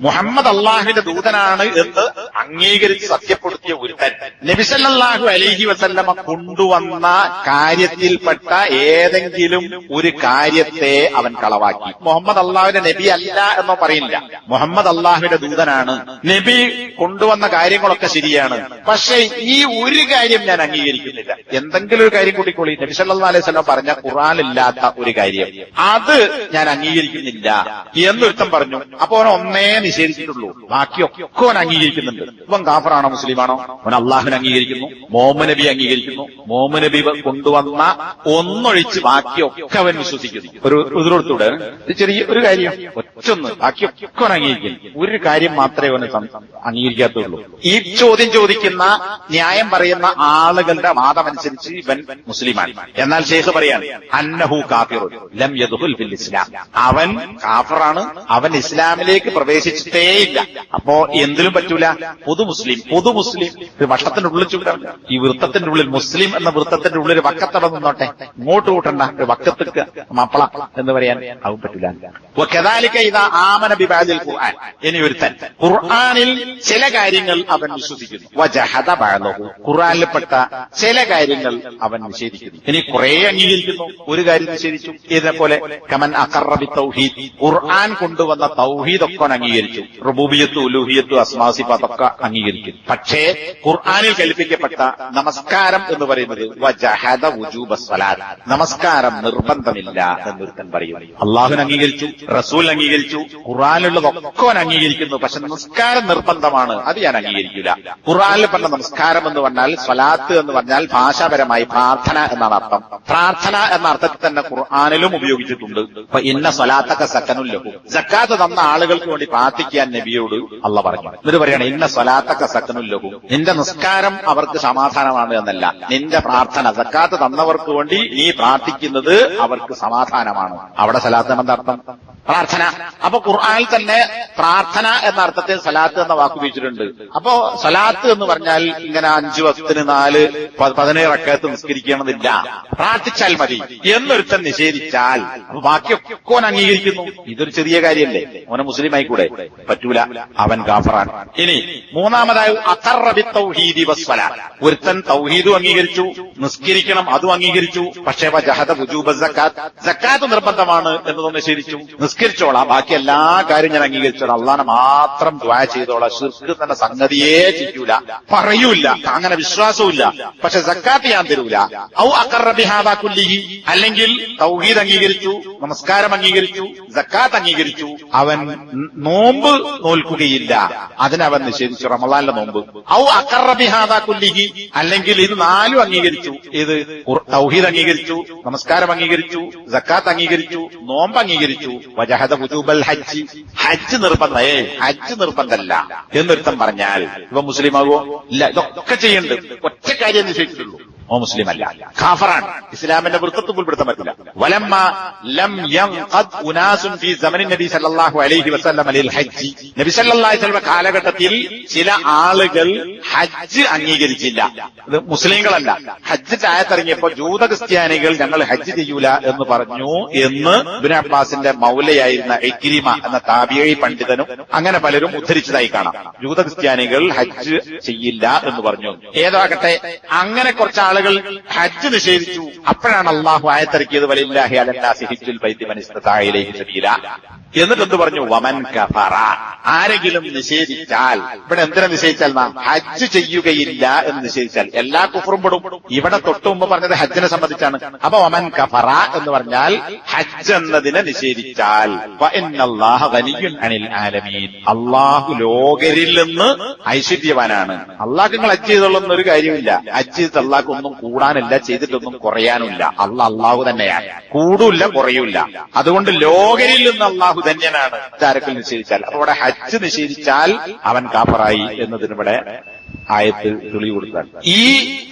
മുഹമ്മദ് അള്ളാഹുവിന്റെ ദൂതനാണ് എന്ന് അംഗീകരിച്ച് സത്യപ്പെടുത്തിയ ഒരുത്തൻ നബി സല്ലല്ലാഹു അലൈഹി വസല്ലമ കൊണ്ടുവന്ന കാര്യത്തിൽപ്പെട്ട ഏതെങ്കിലും ഒരു കാര്യത്തെ അവൻ കളവാക്കി. മുഹമ്മദ് അള്ളാഹുവിന്റെ നബി അല്ല എന്നോ പറയില്ല, മുഹമ്മദ് അള്ളാഹുവിന്റെ ദൂതനാണ്, നബി കൊണ്ടുവന്ന കാര്യങ്ങളൊക്കെ ശരിയാണ്, പക്ഷേ ഈ ഒരു കാര്യം ഞാൻ അംഗീകരിക്കുന്നില്ല. എന്തെങ്കിലും ഒരു കാര്യം കൂട്ടിക്കോളി, നബി സല്ലല്ലാഹു അലൈഹി വസല്ലം പറഞ്ഞ ഖുർആനിലില്ലാത്ത ഒരു കാര്യം, അത് ഞാൻ അംഗീകരിക്കുന്നില്ല എന്നൊരു പറഞ്ഞു. അപ്പൊ അവൻ ഒന്നേ നിഷേധിച്ചിട്ടുള്ളൂ, ബാക്കിയൊക്കെ അവൻ അംഗീകരിക്കുന്നുണ്ട്. ഇവൻ കാഫറാണോ മുസ്ലിമാണോ? അവൻ അള്ളാഹുവിനെ അംഗീകരിക്കുന്നു, മുഹമ്മദ് നബി അംഗീകരിക്കുന്നു, മുഹമ്മദ് നബി കൊണ്ടുവന്ന ഒന്നൊഴിച്ച് ബാക്കിയൊക്കെ അവൻ വിശ്വസിക്കുന്നു. ഒരു എതിർത്തൂടെ ചെറിയ ഒരു കാര്യം ഒറ്റൊന്ന്, ബാക്കിയൊക്കെ അവൻ അംഗീകരിക്കുന്നു. ഒരു കാര്യം മാത്രമേ അവന് അംഗീകരിക്കാത്തുള്ളൂ. ഈ ചോദ്യം ചോദിക്കുന്ന ന്യായം പറയുന്ന ആളുകളുടെ വാദമനുസരിച്ച് ഇവൻ മുസ്ലിമാണ്. എന്നാൽ ശൈഖ് പറയാണ് അന്നഹു കാഫിറുൻ ലം യദ്ഖുൽ ഫിൽ ഇസ്ലാം, അവൻ കാഫറാണ്, അവൻ ഇസ്ലാമിലേക്ക് പ്രവേശിച്ചിട്ടേയില്ല. അപ്പോ എന്തിനും പറ്റൂല, പൊതു മുസ്ലിം വട്ടത്തിന്റെ ഉള്ളിൽ ചൂടാവില്ല. ഈ വൃത്തത്തിന്റെ ഉള്ളിൽ, മുസ്ലിം എന്ന വൃത്തത്തിന്റെ ഉള്ളിൽ വക്കത്തടം നിന്നോട്ടെ, ഇങ്ങോട്ട് കൂട്ടണ്ട, വക്കത്തേക്ക് മാപ്പള എന്ന് പറയാൻ അവൻ പറ്റൂല. ആമന ബിബഅദിൽ ഖുർആൻ, ഇനി ഒരുത്തൻ ഖുർആനിൽ ചില കാര്യങ്ങൾ അവൻ വിശ്വസിക്കുന്നു, വജഹദ ബഅദഹു, ഖുർആനിൽപ്പെട്ട ചില കാര്യങ്ങൾ അവൻ നിഷേധിക്കുന്നു. ഇനി കുറെ അംഗീകരിക്കുന്നു, ഒരു കാര്യം നിഷേധിച്ചു. ഇതിനെപ്പോലെ കമൻ അഖറ ബിത്തൗഹീദ്, ഖുർആൻ കൊണ്ടുവന്ന തൗഹീദൊക്കെ അംഗീകരിച്ചു, റുബൂബിയത്ത് ഉലൂഹിയത്ത് അസ്മാ സിഫാത്തൊക്കെ അംഗീകരിക്കും. പക്ഷേ ഖുർആനിൽ കൽപ്പിക്കപ്പെട്ട നമസ്കാരം എന്ന് പറയുന്നത് വജഹദ വുജൂബ സ്വലാത്ത്, നമസ്കാരം നിർബന്ധമില്ല എന്നൊരുത്തൻ പറയും. അള്ളാഹുവിനെ അംഗീകരിച്ചു, റസൂൽ അംഗീകരിച്ചു, ഖുർആനിലുള്ളതൊക്കെ അംഗീകരിക്കുന്നു, പക്ഷെ നമസ്കാരം നിർബന്ധമാണ്, അത് ഞാൻ അംഗീകരിക്കില്ല. ഖുർആനിൽ പറഞ്ഞ നമസ്കാരം എന്ന് പറഞ്ഞാൽ, സ്വലാത്ത് എന്ന് പറഞ്ഞാൽ ഭാഷാപരമായി പ്രാർത്ഥന എന്നാണ് അർത്ഥം. പ്രാർത്ഥന എന്ന അർത്ഥത്തിൽ തന്നെ ഖുർആനിലും ഉപയോഗിച്ചിട്ടുണ്ട്. അപ്പൊ ഇന്ന സ്വലാത്തൊക്കെ സക്കനുല്ലഹു, സക്കാത്ത് തന്ന ആളുകൾക്ക് വേണ്ടി പ്രാർത്ഥിക്കാൻ നബിയോട് അള്ളാഹ് പറഞ്ഞു. എന്നിട്ട് പറയാണ് ഇന്ന സ്വലാത്തൊക്കെ സക്കനുല്ലഹു, നിന്റെ നിസ്കാരം അവർക്ക് സമാധാനമാണ് എന്നല്ല, നിന്റെ പ്രാർത്ഥന സക്കാത്ത് തന്നവർക്ക് വേണ്ടി നീ പ്രാർത്ഥിക്കുന്നത് അവർക്ക് സമാധാനമാണ്. അവിടെ സലാത്ത് എന്ന അർത്ഥം പ്രാർത്ഥന. അപ്പൊ ഖുർആനിൽ തന്നെ പ്രാർത്ഥന എന്ന അർത്ഥത്തിൽ സലാത്ത് എന്ന വാക്ക് ഉപയോഗിച്ചിട്ടുണ്ട്. അപ്പോ സലാത്ത് എന്ന് പറഞ്ഞാൽ ഇങ്ങനെ 5 വക്തിന് 4 17 റക്അത്ത് നിസ്കരിക്കണമെന്നില്ല, പ്രാർത്ഥിച്ചാൽ മതി എന്നൊരുത്തൻ നിഷേധിച്ചാൽ അപ്പൊ ബാക്കിയൊക്കെ ഓൻ അംഗീകരിക്കുന്നു. ഇതൊരു ചെറിയ കാര്യമല്ലേ, ഓനെ മുസ്ലിം ആയിക്കൂടെ? പറ്റൂല, അവൻ കാഫറാണ്. ഇനി മൂന്നാമതായി അഖറ ബിത്തൗഹീദി വസ്സലാത്ത്, ഒരുത്തൻ തൗഹീദും അംഗീകരിച്ചു, നിസ്കരിക്കണം അതും അംഗീകരിച്ചു, പക്ഷേ വജഹദ വുജൂബ സക്കാത്ത്, സക്കാത്ത് നിർബന്ധമാണ് എന്നതൊന്നും നിഷേധിച്ചു. നിസ്കരിച്ചോളാം, ബാക്കി എല്ലാ കാര്യം ഞാൻ അംഗീകരിച്ചോളാം, അള്ളാഹനെ മാത്രം ദുആ ചെയ്തോളാം, ശിർക്ക് തന്നെ സംഗതിയേ ചെയ്യൂല, പറയൂല, അങ്ങനെ വിശ്വാസവുമില്ല, പക്ഷെ സക്കാത്ത് ഞാൻ തരൂല. ഔ അഖറ ബിഹാദാ കുല്ലിഹി, അല്ലെങ്കിൽ തൗഹീദ് അംഗീകരിച്ചു, നമസ്കാരം അംഗീകരിച്ചു, സക്കാത്ത് അംഗീകരിച്ചു, അവൻ നോമ്പ് നോൽക്കുകയില്ല, അതിനവൻ നിഷേധിച്ചു, റമളാനിലെ നോമ്പ്. ഔ അഖറ ബിഹാദാ കുല്ലിഹി, അല്ലെങ്കിൽ ഇത് 4 അംഗീകരിച്ചു, ഇത് തൗഹീദ് അംഗീകരിച്ചു, നമസ്കാരം അംഗീകരിച്ചു, സക്കാത്ത് അംഗീകരിച്ചു, നോമ്പ് അംഗീകരിച്ചു, വജഹദ വുജൂബൽ ഹജ്ജ്, ഹജ്ജ് നിർബന്ധമല്ല എന്നൊരുത്തം പറഞ്ഞാൽ ഇവ മുസ്ലിം ആകുമോ? ഇല്ല. ഇതൊക്കെ ചെയ്യുന്നുണ്ട്, ഒറ്റ കാര്യം നിശ്ചയിച്ചിട്ടുള്ളൂ, ഓ മുസ്ലിം അല്ല, ഖാഫറാണ്, ഇസ്ലാമിന്റെ വൃത്തത്തിൽ ഉൾപ്പെടുത്താൻ പറ്റില്ല. വലമ്മ ലം യൻഖദ് ഉനാസുൻ ഫീ സമനി നബി സല്ലല്ലാഹു അലൈഹി വസല്ലം ലിൽ ഹജ്ജ്, നബി സല്ലല്ലാഹു അലൈഹി വസല്ലം കാലഘട്ടത്തിൽ ചില ആളുകൾ ഹജ്ജ് അംഗീകരിച്ചില്ല. ഇത് മുസ്ലിങ്ങളല്ല. ഹജ്ജിന്റെ ആയത്തിറങ്ങിയപ്പോ ജൂത ക്രിസ്ത്യാനികൾ ഞങ്ങൾ ഹജ്ജ് ചെയ്യൂല എന്ന് പറഞ്ഞു എന്ന് ഇബ്നു അബ്ബാസിന്റെ മൗലയായിരുന്ന ഇക്രിമ എന്ന താബിഈ പണ്ഡിതനും അങ്ങനെ പലരും ഉദ്ധരിച്ചതായി കാണാം. ജൂത ക്രിസ്ത്യാനികൾ ഹജ്ജ് ചെയ്യില്ല എന്ന് പറഞ്ഞു. ഏതാകട്ടെ, അങ്ങനെ കുറച്ച് ആളുകൾ ഹജ്ജ് നിഷേധിച്ചു. അപ്പോഴാണ് അള്ളാഹു ആയത്തിറക്കിയത് വലില്ലാഹി അലന്നാസി ഹിജ്ജുൽ ബൈത്തി മൻ ഇസ്തതാഅ ഇലൈഹി സബീല. എന്നിട്ട് എന്ത് പറഞ്ഞു? വമൻ കഫറ, ആരെങ്കിലും നിഷേധിച്ചാൽ. ഇവിടെ എന്തിനെ നിഷേധിച്ചാൽ? ഹജ്ജ് ചെയ്യുകയില്ല എന്ന് നിഷേധിച്ചാൽ എല്ലാ കുഫറും പെടും. ഇവിടെ തൊട്ടു മുമ്പ് പറഞ്ഞത് ഹജ്ജിനെ സംബന്ധിച്ചാണ്. അപ്പൊ വമൻ കഫറ എന്ന് പറഞ്ഞാൽ ഹജ്ജ് എന്നതിനെ നിഷേധിച്ചാൽ ഫഇന്നല്ലാഹ ഗനിയ്യുൻ അനിൽ ആലമീൻ, അള്ളാഹു ലോകരിൽ നിന്ന് ഐശ്വര്യവാനാണ്. അള്ളാഹ് നിങ്ങൾ ഹജ്ജ് ചെയ്തോളുന്ന ഒരു കാര്യമില്ല. ഹജ്ജ് ചെയ്തിട്ട് അള്ളാഹ് ഒന്നും കൂടാനില്ല, ചെയ്തിട്ടൊന്നും കുറയാനുമില്ല. അള്ളാഹു തന്നെയാണ്, കൂടില്ല കുറയൂല. അതുകൊണ്ട് ലോകരിൽ നിന്ന് അള്ളാഹു ധന്യനാണ് ആരെങ്കിലും നിഷേധിച്ചാൽ. അപ്പൊ ഇവിടെ ഹജ്ജ് നിഷേധിച്ചാൽ അവൻ കാഫറായി എന്നതിന് ഇവിടെ ആയത്ത് തെളിവ് കൊടുത്താൽ. ഈ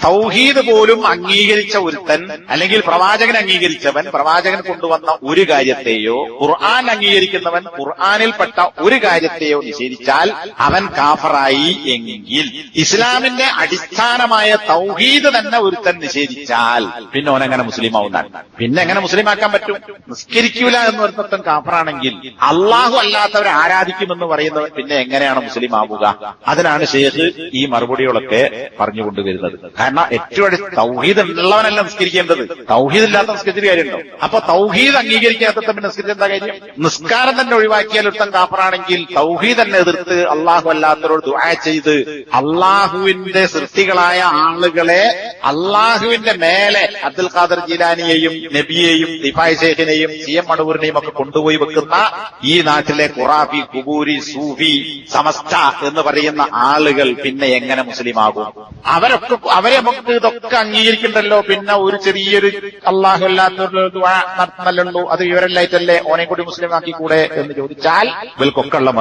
തൗഹീദ് പോലും അംഗീകരിച്ച ഒരുത്തൻ, അല്ലെങ്കിൽ പ്രവാചകൻ അംഗീകരിച്ചവൻ പ്രവാചകൻ കൊണ്ടുവന്ന ഒരു കാര്യത്തെയോ, ഖുർആൻ അംഗീകരിക്കുന്നവൻ ഖുർആനിൽപ്പെട്ട ഒരു കാര്യത്തെയോ നിഷേധിച്ചാൽ അവൻ കാഫറായി എങ്കിൽ, ഇസ്ലാമിന്റെ അടിസ്ഥാനമായ തൗഹീദ് തന്നെ ഒരുത്തൻ നിഷേധിച്ചാൽ പിന്നെ ഓനെങ്ങനെ മുസ്ലിം ആവുന്നതാണ്? പിന്നെ എങ്ങനെ മുസ്ലിമാക്കാൻ പറ്റും? നിസ്കരിക്കൂല എന്ന് ഒരുത്തൻ കാഫറാണെങ്കിൽ അള്ളാഹു അല്ലാത്തവരെ ആരാധിക്കുമെന്ന് പറയുന്നവൻ പിന്നെ എങ്ങനെയാണ് മുസ്ലിം ആവുക? അതിനാണ് ഷേഖ് ഈ മറുപടികളൊക്കെ പറഞ്ഞുകൊണ്ടുവരുന്നത്. കാരണം ഏറ്റവും തൗഹീദ് ഉള്ളവനല്ല നിസ്കരിക്കേണ്ടത്, തൗഹീദ് ഇല്ലാത്ത നിസ്കരിച്ചിട്ട് കാര്യമുണ്ടോ? അപ്പൊ തൗഹീദ് അംഗീകരിക്കാത്ത പിന്നെ നിസ്കരിച്ച എന്താ കാര്യം? നിസ്കാരം തന്നെ ഒഴിവാക്കിയാൽ ഒരുത്തൻ കാഫറാണെങ്കിൽ തൗഹീദ് തന്നെ എതിർത്ത് അള്ളാഹു അല്ലാത്തവരോട് ദുആ ചെയ്ത് അള്ളാഹുവിന്റെ സൃഷ്ടികളായ ആളുകളെ അള്ളാഹുവിന്റെ മേലെ അബ്ദുൽ ഖാദർ ജീലാനിയെയും നബിയെയും ദിഫായ് ശേഖിനെയും CM മടവൂരിനെയും ഒക്കെ കൊണ്ടുപോയി വെക്കുന്ന ഈ നാട്ടിലെ ഖുറാഫി, കുബൂരി, സൂഫി, സമസ്ത എന്ന് പറയുന്ന ആളുകൾ പിന്നെ എങ്ങനെ മുസ്ലിമാകും? അവരെ നമുക്ക് ഇതൊക്കെ അംഗീകരിക്കണ്ടല്ലോ. പിന്നെ ഒരു ചെറിയൊരു അള്ളാഹു അല്ലാത്തവരുടെ ദുആ നടത്തുന്നല്ലോ, അത് വിവരമില്ലായിട്ടല്ലേ ഓനെ കൂടി മുസ്ലിമാക്കി കൂടെ എന്ന് ചോദിച്ചാൽ ഇവർക്കൊക്കെ ഉള്ള